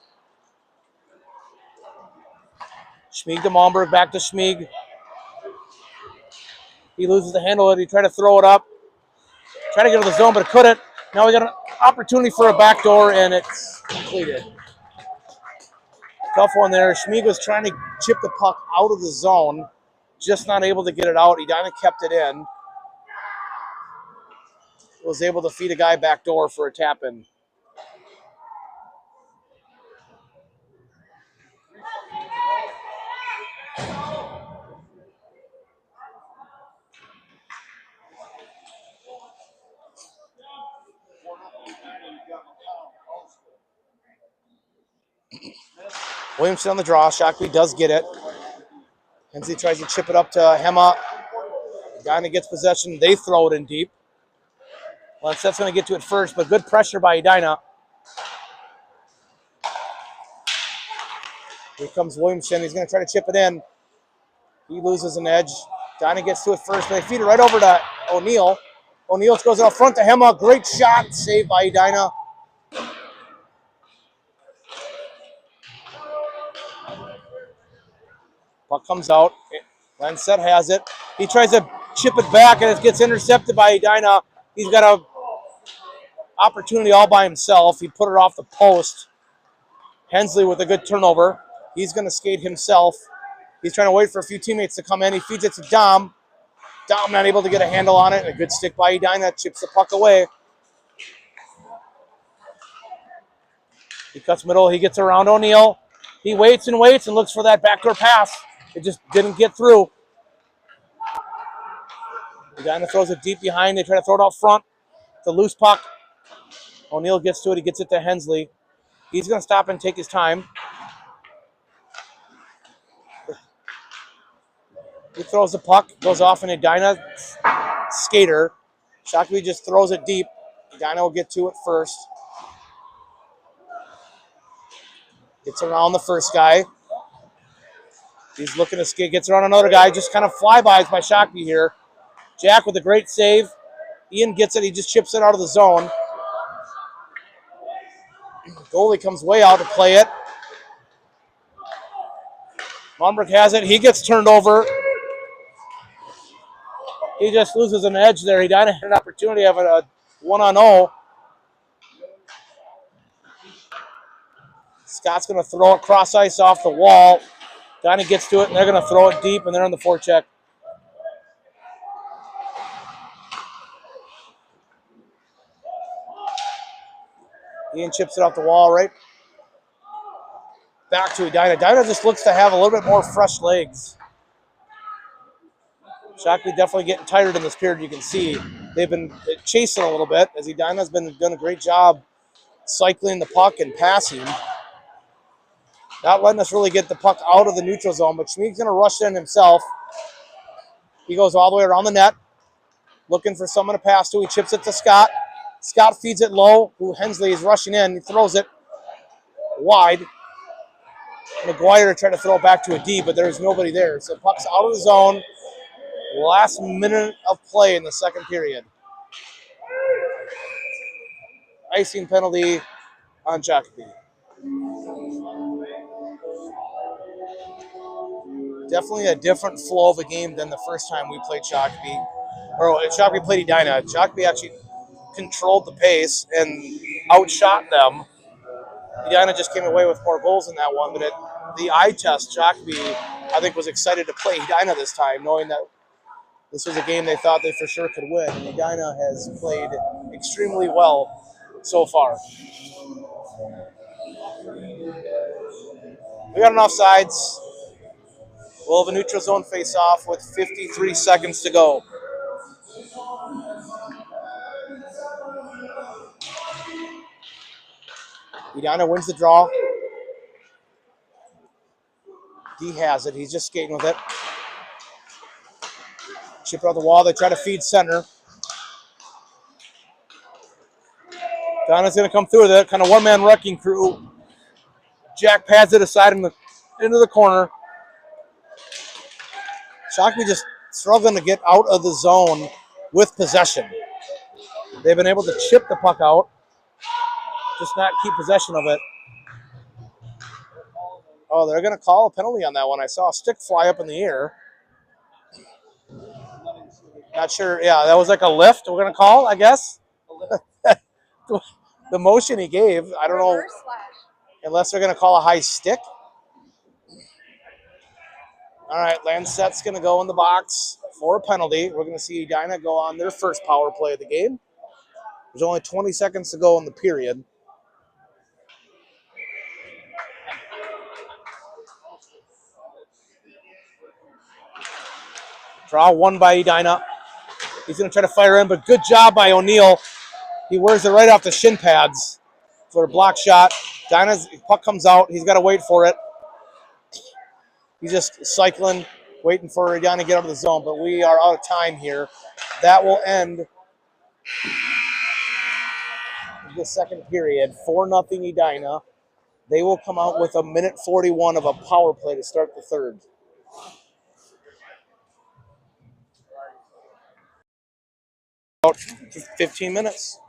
Speaker 1: Schmieg to Malmberg, back to Schmieg. He loses the handle. He tried to throw it up. Tried to get to the zone, but couldn't. Now we got an opportunity for a backdoor, and it's completed. Tough one there. Schmieg was trying to chip the puck out of the zone, just not able to get it out. Edina kept it in. Was able to feed a guy backdoor for a tap-in. Williamson on the draw. Shakopee does get it. Hensley tries to chip it up to Hema. Edina gets possession. They throw it in deep. Lensette's going to get to it first, but good pressure by Edina. Here comes Williamson. He's going to try to chip it in. He loses an edge. Edina gets to it first, but they feed it right over to O'Neill. O'Neill goes out front to Hema. Great shot. Saved by Edina. Puck comes out. Lensette has it. He tries to chip it back, and it gets intercepted by Edina. He's got an opportunity all by himself. He put it off the post. Hensley with a good turnover. He's going to skate himself. He's trying to wait for a few teammates to come in. He feeds it to Dom. Dom not able to get a handle on it. A good stick by Edina. Chips the puck away. He cuts middle. He gets around O'Neill. He waits and looks for that backdoor pass. It just didn't get through. Edina throws it deep behind. They try to throw it out front. It's a loose puck. O'Neill gets to it. He gets it to Hensley. He's going to stop and take his time. He throws the puck. Goes off an Edina skater. Shakopee just throws it deep. Edina will get to it first. Gets around the first guy. He's looking to skate. Gets around another guy. Just kind of flybys by Shakopee here. Jack with a great save. Ian gets it. He just chips it out of the zone. Goalie comes way out to play it. Malmberg has it. He gets turned over. He just loses an edge there. Edina had an opportunity of a 1-on-0. Scott's going to throw it cross ice off the wall. Edina gets to it, and they're going to throw it deep, and they're on the forecheck. Ian chips it off the wall, right back to Edina. Edina just looks to have a little bit more fresh legs. Shakopee definitely getting tired in this period, you can see. They've been chasing a little bit, as Edina's been doing a great job cycling the puck and passing. Not letting us really get the puck out of the neutral zone, but Schmieg's going to rush in himself. He goes all the way around the net, looking for someone to pass to. He chips it to Scott. Scott feeds it low. Hensley is rushing in. He throws it wide. McGuire tried to throw it back to a D, but there's nobody there. So the puck's out of the zone. Last minute of play in the second period. Icing penalty on Shakopee. Definitely a different flow of a game than the first time we played Shakopee. Or Shakopee played Edina. Shakopee actually controlled the pace and outshot them. Edina just came away with more goals in that one, but at the eye test, Shakopee, I think, was excited to play Edina this time, knowing that this was a game they thought they for sure could win. And Edina has played extremely well so far. We got an offsides. We'll have a neutral zone face-off with 53 seconds to go. Edina wins the draw. D has it. He's just skating with it. Chip it on the wall. They try to feed center. Donna's going to come through with it. Kind of one-man wrecking crew. Jack pads it aside into the corner. Shakopee just struggling to get out of the zone with possession. They've been able to chip the puck out, just not keep possession of it. Oh, they're going to call a penalty on that one. I saw a stick fly up in the air. Not sure. Yeah, that was like a lift we're going to call, I guess. The motion he gave, I don't know, unless they're going to call a high stick. All right, Landset's going to go in the box for a penalty. We're going to see Edina go on their first power play of the game. There's only 20 seconds to go in the period. Draw one by Edina. He's going to try to fire in, but good job by O'Neill. He wears it right off the shin pads for a block shot. Edina's puck comes out. He's got to wait for it. He's just cycling, waiting for Edina to get out of the zone, but we are out of time here. That will end the second period. 4-0 Edina. They will come out with a minute 41 of a power play to start the third. About 15 minutes.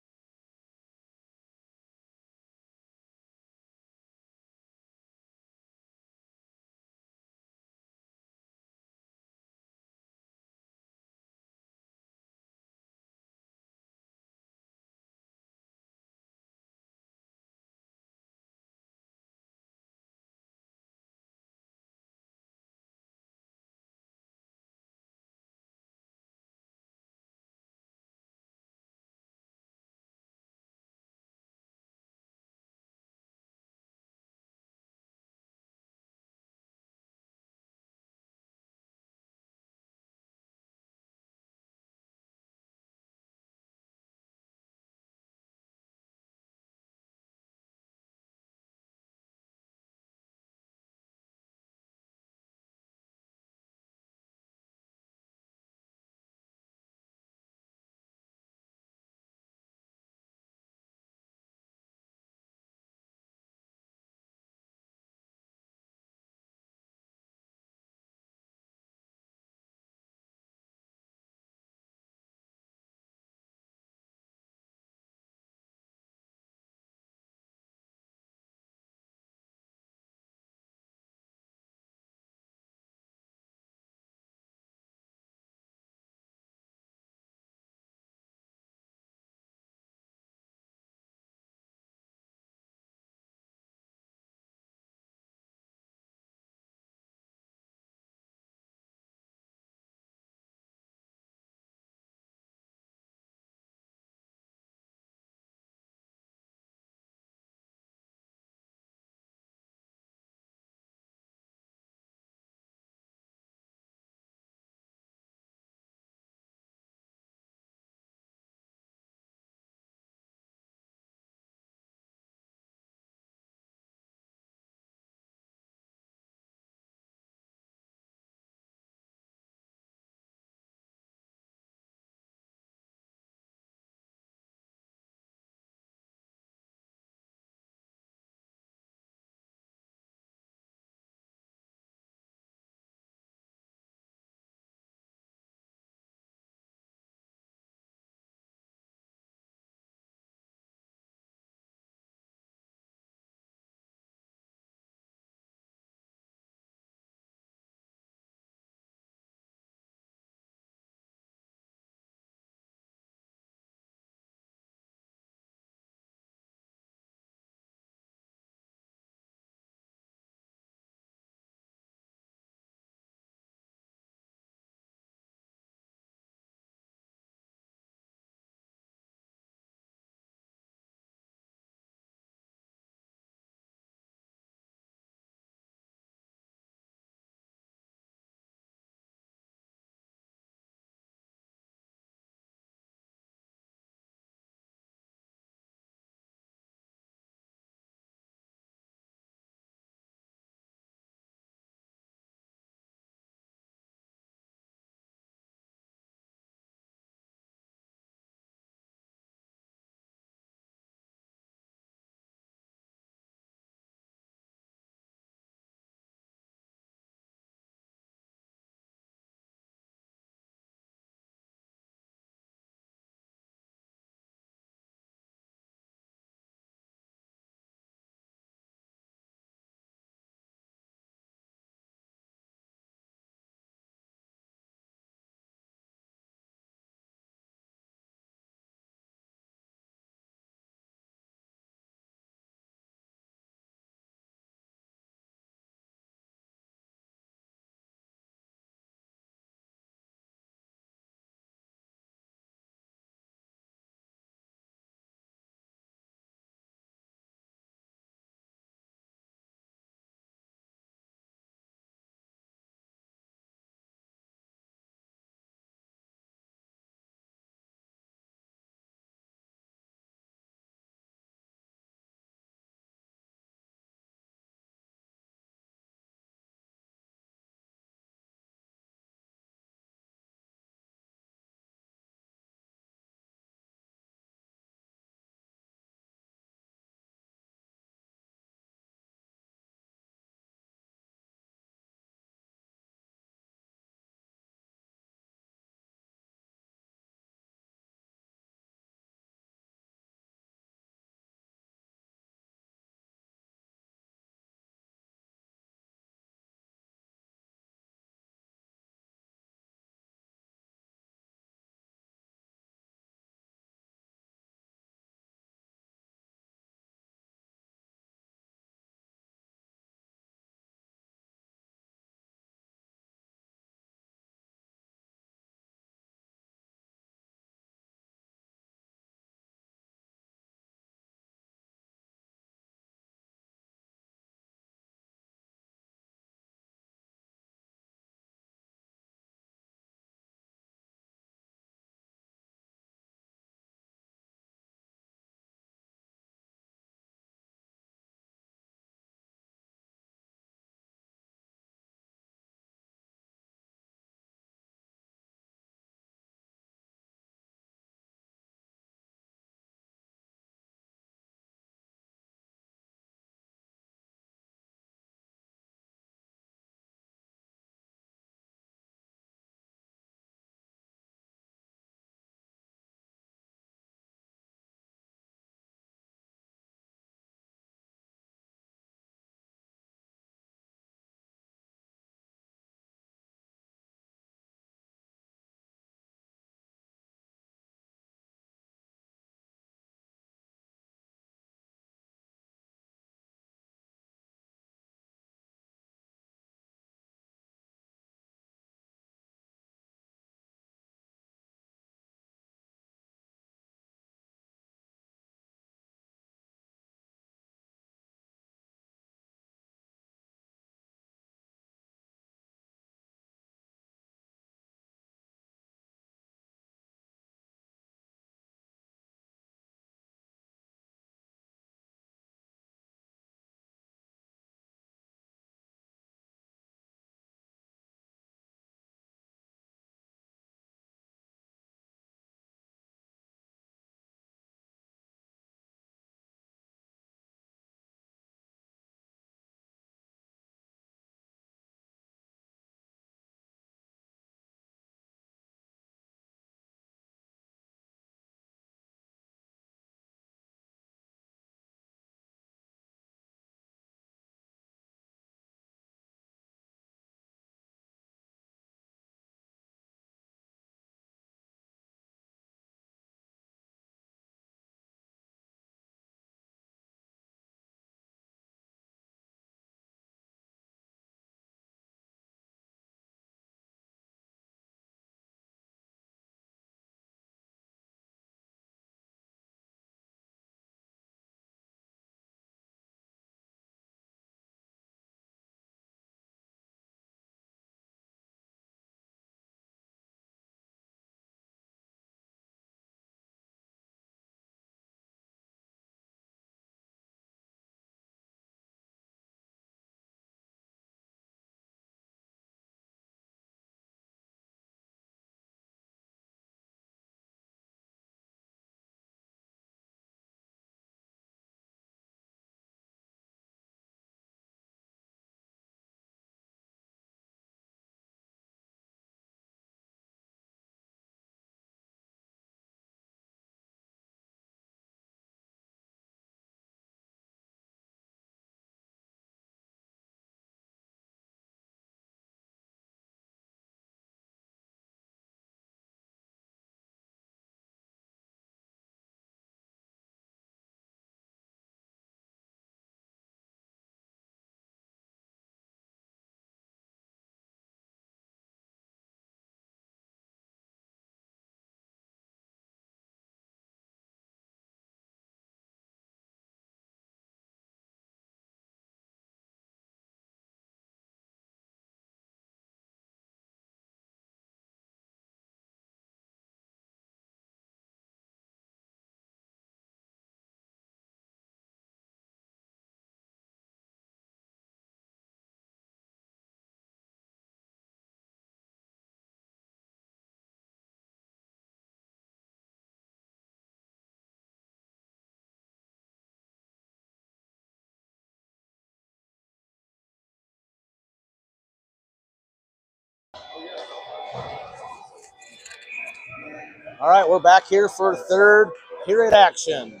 Speaker 1: All right, we're back here for third period action.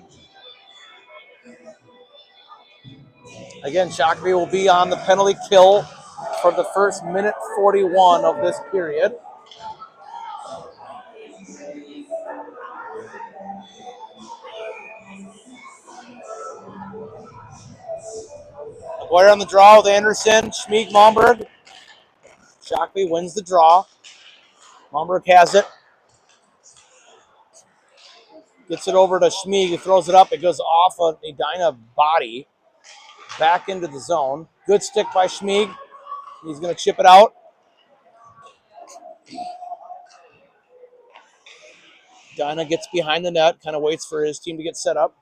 Speaker 1: Again, Shakopee will be on the penalty kill for the first minute 41 of this period. McGuire on the draw with Anderson, Schmeek, Momberg. Shakopee wins the draw. Momberg has it. Gets it over to Schmeek, who throws it up. It goes off of Edina body. Back into the zone. Good stick by Schmeek. He's going to chip it out. Edina gets behind the net, kind of waits for his team to get set up.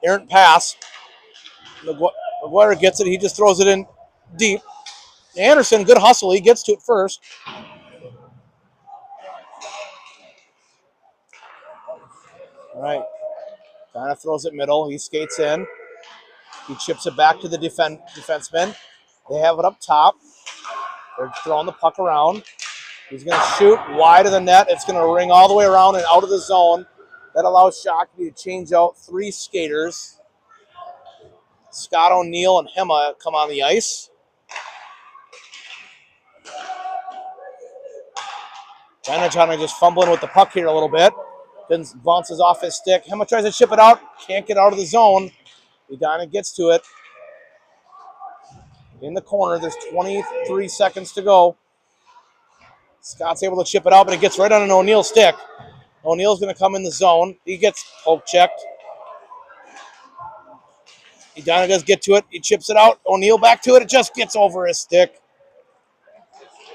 Speaker 1: Errant pass. McGuire gets it. He just throws it in deep. Anderson, good hustle. He gets to it first. All right. Edina throws it middle. He skates in. He chips it back to the defenseman. They have it up top. They're throwing the puck around. He's going to shoot wide of the net. It's going to ring all the way around and out of the zone. That allows Shakopee to change out three skaters. Scott O'Neill and Hema come on the ice. Edina just fumbling with the puck here a little bit. Then bounces off his stick. Hema tries to chip it out. Can't get out of the zone. Edina gets to it. In the corner, there's 23 seconds to go. Scott's able to chip it out, but it gets right on an O'Neill stick. O'Neill's going to come in the zone. He gets poke checked. Edina does get to it. He chips it out. O'Neill back to it. It just gets over his stick.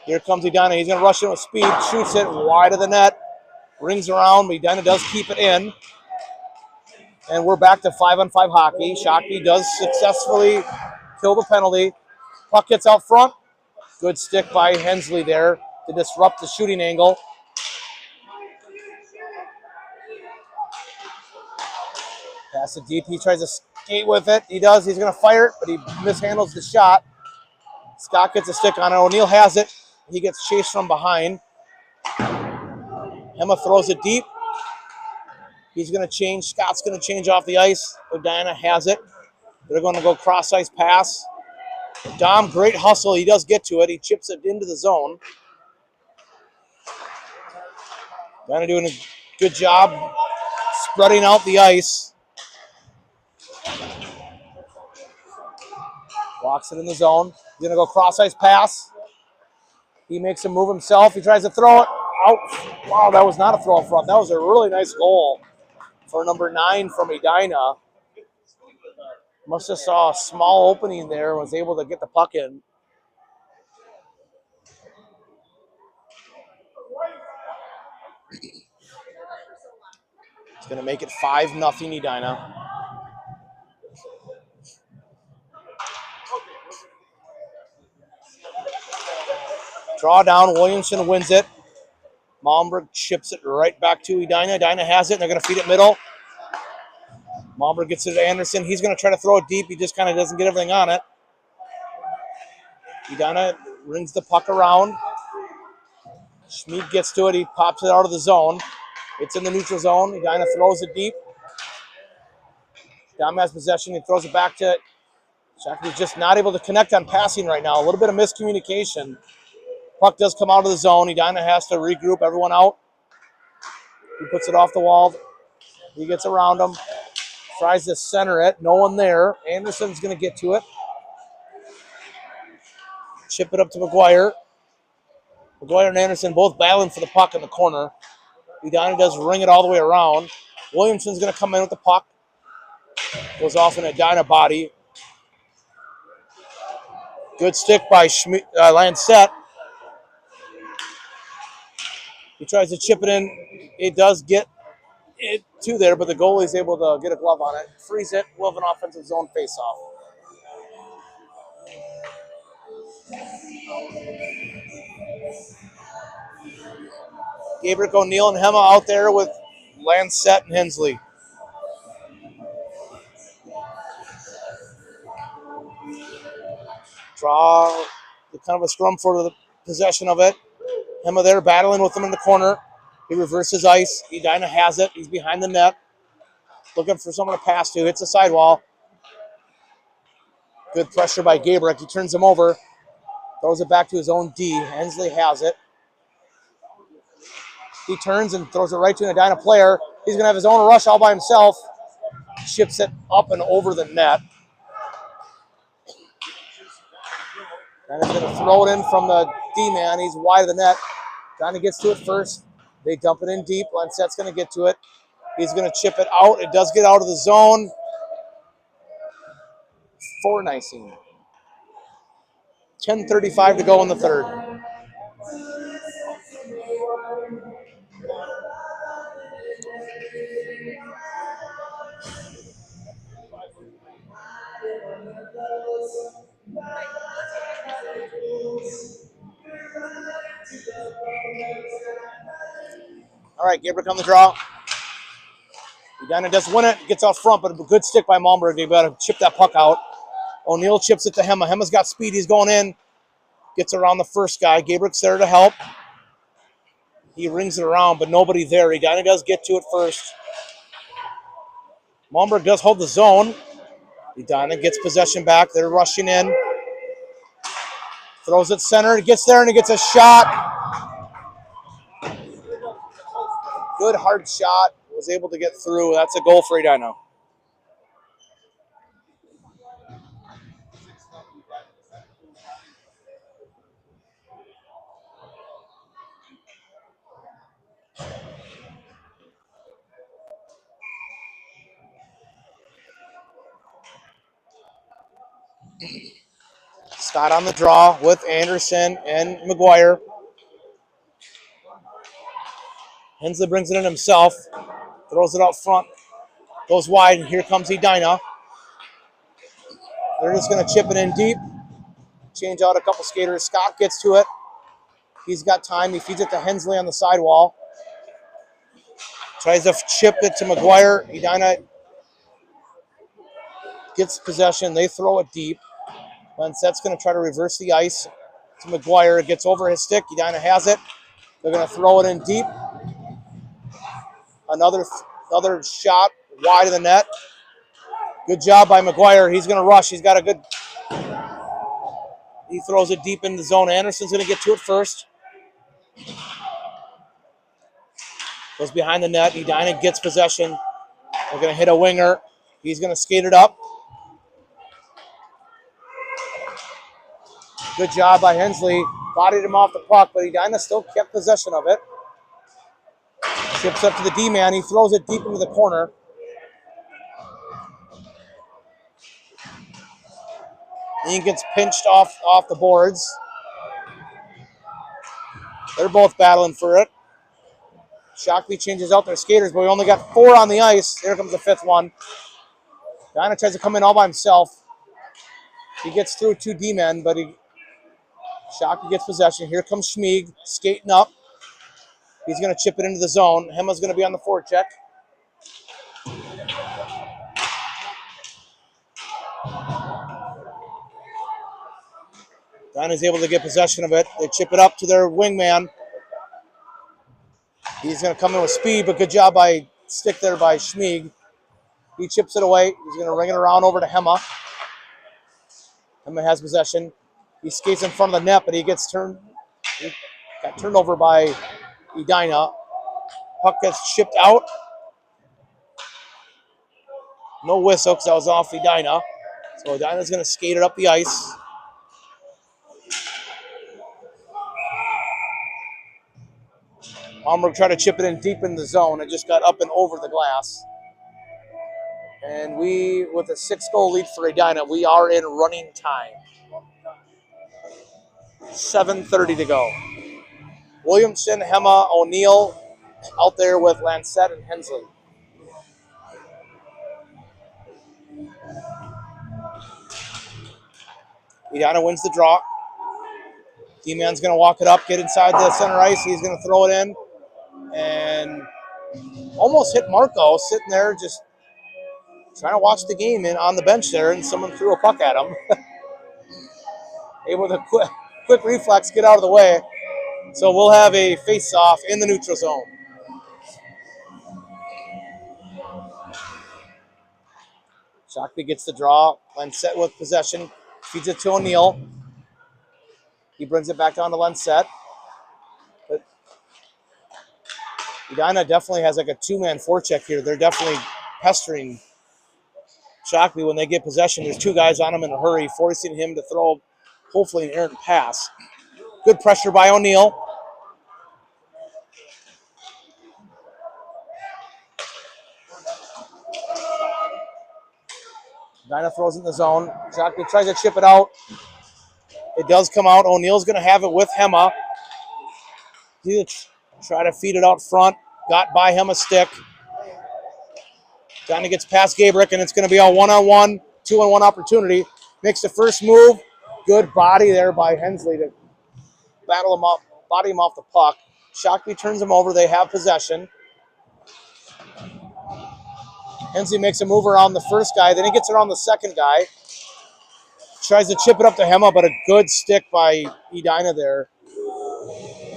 Speaker 1: Here comes Edina. He's going to rush in with speed. Shoots it wide of the net. Rings around, but Edina does keep it in. And we're back to 5-on-5 hockey. Shakopee does successfully kill the penalty. Puck gets out front. Good stick by Hensley there to disrupt the shooting angle. Pass it deep. He tries to skate with it. He does. He's going to fire it, but he mishandles the shot. Scott gets a stick on it. O'Neill has it. He gets chased from behind. Hema throws it deep. He's going to change. Scott's going to change off the ice. Edina has it. They're going to go cross-ice pass. Dom, great hustle. He does get to it. He chips it into the zone. Edina doing a good job spreading out the ice. Walks it in the zone. He's going to go cross-ice pass. He makes a move himself. He tries to throw it out. Wow, that was not a throw in front. That was a really nice goal for number 9 from Edina. Must have saw a small opening there and was able to get the puck in. It's going to make it 5-0 Edina. Draw down. Williamson wins it. Malmberg chips it right back to Edina. Edina has it, and they're going to feed it middle. Malmberg gets it to Anderson. He's going to try to throw it deep. He just kind of doesn't get everything on it. Edina rings the puck around. Schmid gets to it. He pops it out of the zone. It's in the neutral zone. Edina throws it deep. Dom has possession. He throws it back to it. Shakopee's just not able to connect on passing right now. A little bit of miscommunication. Puck does come out of the zone. Edina has to regroup everyone out. He puts it off the wall. He gets around him. Tries to center it. No one there. Anderson's going to get to it. Chip it up to McGuire. McGuire and Anderson both battling for the puck in the corner. Edina does ring it all the way around. Williamson's going to come in with the puck. Goes off in a Edina body. Good stick by Lancette. He tries to chip it in. It does get it to there, but the goalie's able to get a glove on it. Freeze it. We'll have an offensive zone face-off. Gabriel O'Neill and Hema out there with Lancette and Hensley. Draw kind of a scrum for the possession of it. Emma there battling with him in the corner. He reverses ice. Edina has it. He's behind the net. Looking for someone to pass to. Hits the sidewall. Good pressure by Gabrick. He turns him over. Throws it back to his own D. Hensley has it. He turns and throws it right to an Edina player. He's going to have his own rush all by himself. Chips it up and over the net. And he's going to throw it in from the D-man. He's wide of the net. Edina gets to it first. They dump it in deep. Lansette's going to get to it. He's going to chip it out. It does get out of the zone. For Nicing. 10:35 to go in the third. All right, Gabrick on the draw. Edina does win it, gets out front, but a good stick by Malmberg. They got to chip that puck out. O'Neill chips it to Hema. Hema's got speed. He's going in. Gets around the first guy. Gabrick's there to help. He rings it around, but nobody there. Edina does get to it first. Malmberg does hold the zone. Edina gets possession back. They're rushing in. Throws it center. He gets there and he gets a shot. Good hard shot. Was able to get through. That's a goal for Edina. Scott on the draw with Anderson and McGuire. Hensley brings it in himself. Throws it out front. Goes wide, and here comes Edina. They're just going to chip it in deep. Change out a couple skaters. Scott gets to it. He's got time. He feeds it to Hensley on the sidewall. Tries to chip it to McGuire. Edina gets possession. They throw it deep. Lansette's going to try to reverse the ice to McGuire. It gets over his stick. Edina has it. They're going to throw it in deep. Another shot wide of the net. Good job by McGuire. He's going to rush. He's got a good... He throws it deep in the zone. Anderson's going to get to it first. Goes behind the net. Edina gets possession. They're going to hit a winger. He's going to skate it up. Good job by Hensley. Bodied him off the puck, but Edina still kept possession of it. Chips up to the D-man. He throws it deep into the corner. He gets pinched off the boards. They're both battling for it. Shakopee changes out their skaters, but we only got 4 on the ice. Here comes the 5th one. Edina tries to come in all by himself. He gets through 2 D-men, but Shakopee gets possession. Here comes Schmieg skating up. He's going to chip it into the zone. Hema's going to be on the forecheck. Edina's able to get possession of it. They chip it up to their wingman. He's going to come in with speed, but good job by stick there by Schmieg. He chips it away. He's going to ring it around over to Hema. Hema has possession. He skates in front of the net, but he got turned over by Edina. Puck gets shipped out. No whistle because that was off Edina. So Edina's going to skate it up the ice. Malmberg tried to chip it in deep in the zone. It just got up and over the glass. And we, with a 6-goal lead for Edina, we are in running time. 7:30 to go. Williamson, Hema, O'Neill out there with Lansett and Hensley. Edina wins the draw. D-man's going to walk it up, get inside the center ice. He's going to throw it in. And almost hit Marco sitting there just trying to watch the game on the bench there, and someone threw a puck at him. Able to quick reflex, get out of the way. So we'll have a face-off in the neutral zone. Shakopee gets the draw, Lenset with possession, feeds it to O'Neill. He brings it back down to Lenset. But Edina definitely has like a two-man forecheck here. They're definitely pestering Shakopee when they get possession. There's two guys on him in a hurry, forcing him to throw hopefully an errant pass. Good pressure by O'Neill. Edina throws it in the zone. Shakopee tries to chip it out. It does come out. O'Neill's going to have it with Hema. He'll try to feed it out front. Got by Hema stick. Edina gets past Gabrick, and it's going to be a one-on-one, two-on-one opportunity. Makes the first move. Good body there by Hensley to battle him up, body him off the puck. Shakopee turns him over. They have possession. Hensley makes a move around the first guy. Then he gets around the second guy. Tries to chip it up to Hema, but a good stick by Edina there.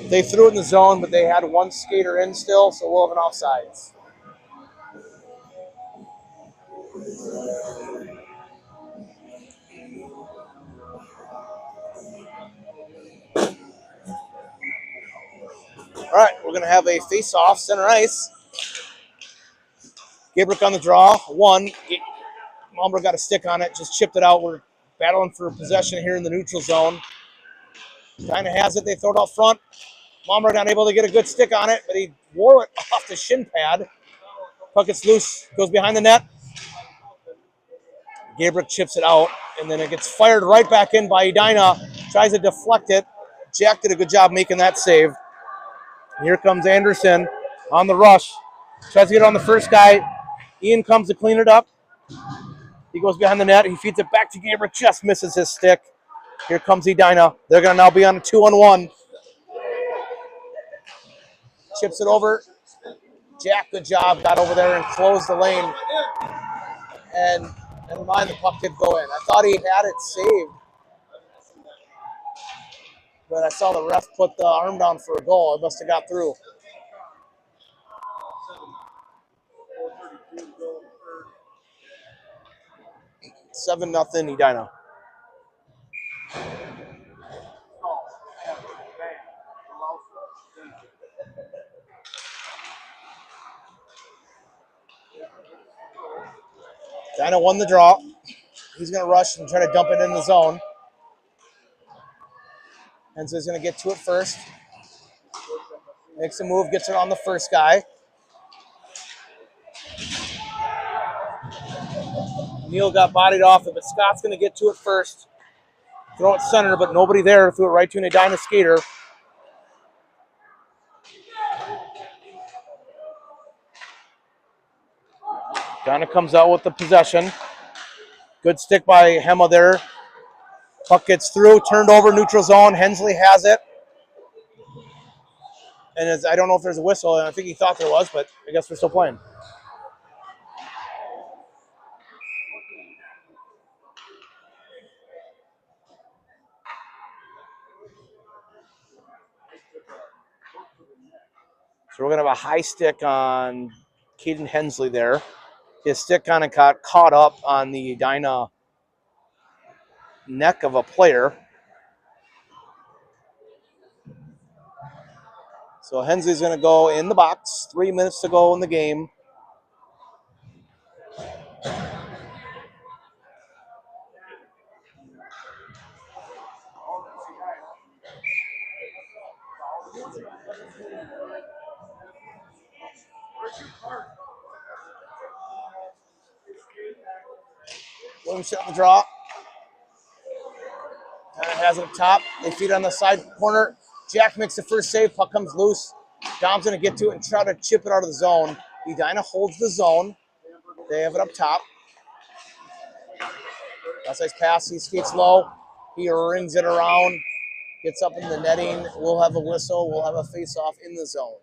Speaker 1: They threw it in the zone, but they had one skater in still, so we'll have an offsides. All right, we're going to have a face-off, center ice. Gabrick on the draw. One. Malmberg got a stick on it, just chipped it out. We're battling for possession here in the neutral zone. Edina has it. They throw it out front. Malmberg not able to get a good stick on it, but he wore it off the shin pad. Puck gets loose, goes behind the net. Gabrick chips it out, and then it gets fired right back in by Edina. Tries to deflect it. Jack did a good job making that save. And here comes Anderson on the rush. Tries to get it on the first guy. Ian comes to clean it up. He goes behind the net. He feeds it back to Gabrick. Just misses his stick. Here comes Edina. They're going to now be on a 2-on-1. Chips it over. Jack, good job. Got over there and closed the lane. And never mind, the puck did go in. I thought he had it saved. But I saw the ref put the arm down for a goal. It must have got through. 7-0 Edina. Edina won the draw. He's going to rush and try to dump it in the zone. Hensley's going to get to it first. Makes a move, gets it on the first guy. Neal got bodied off it, but Scott's going to get to it first. Throw it center, but nobody there. Threw it right to an Edina skater. Edina comes out with the possession. Good stick by Hema there. Puck gets through, turned over, neutral zone. Hensley has it. And I don't know if there's a whistle, and I think he thought there was, but I guess we're still playing. So we're going to have a high stick on Caden Hensley there. His stick kind of got caught up on the Edina neck of a player. So Hensley's going to go in the box. 3 minutes to go in the game. Williams shot the draw. Kind of has it up top. They feed it on the side corner. Jack makes the first save. Puck comes loose. Dom's going to get to it and try to chip it out of the zone. Edina holds the zone. They have it up top. Last nice pass. He skates low. He rings it around. Gets up in the netting. We'll have a whistle. We'll have a face-off in the zone.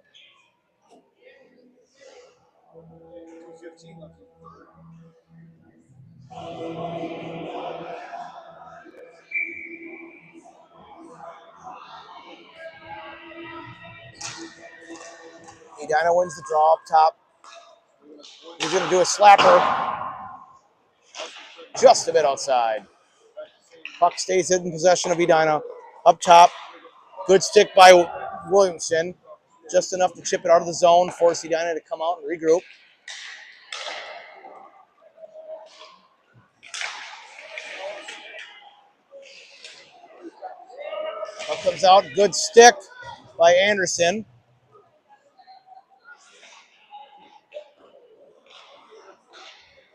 Speaker 1: Edina wins the draw up top. He's going to do a slapper just a bit outside. Puck stays in possession of Edina. Up top, good stick by Williamson. Just enough to chip it out of the zone, force Edina to come out and regroup. Puck comes out, good stick by Anderson.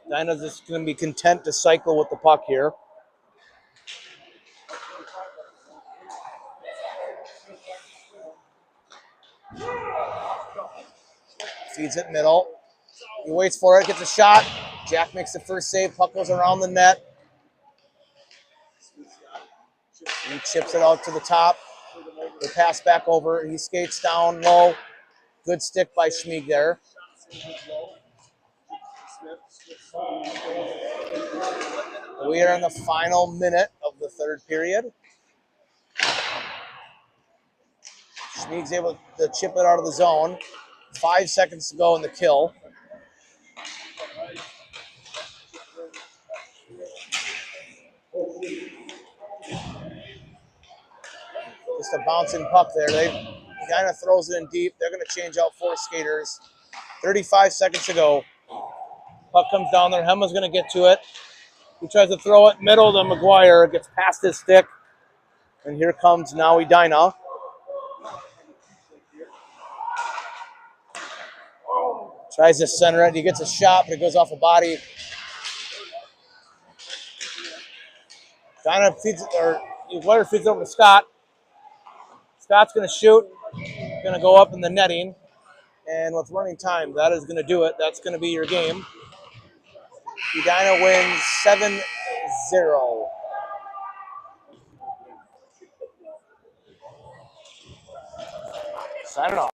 Speaker 1: Edina's just going to be content to cycle with the puck here. Feeds it middle. He waits for it, gets a shot. Jack makes the first save. Puck goes around the net. He chips it out to the top. They pass back over. He skates down low. Good stick by Schmieg there. We are in the final minute of the third period. Schmieg's able to chip it out of the zone. 5 seconds to go in the kill. Just a bouncing puck there. They kind of throws it in deep. They're going to change out 4 skaters. 35 seconds to go. Puck comes down there. Hemma's going to get to it. He tries to throw it middle to McGuire. Gets past his stick. And here comes now Edina. Tries to center it. He gets a shot, but it goes off a body. Edina feeds it, or McGuire feeds it over to Scott. Scott's going to shoot. Going to go up in the netting. And with running time, that is going to do it. That's going to be your game. Edina wins 7-0. Signing off.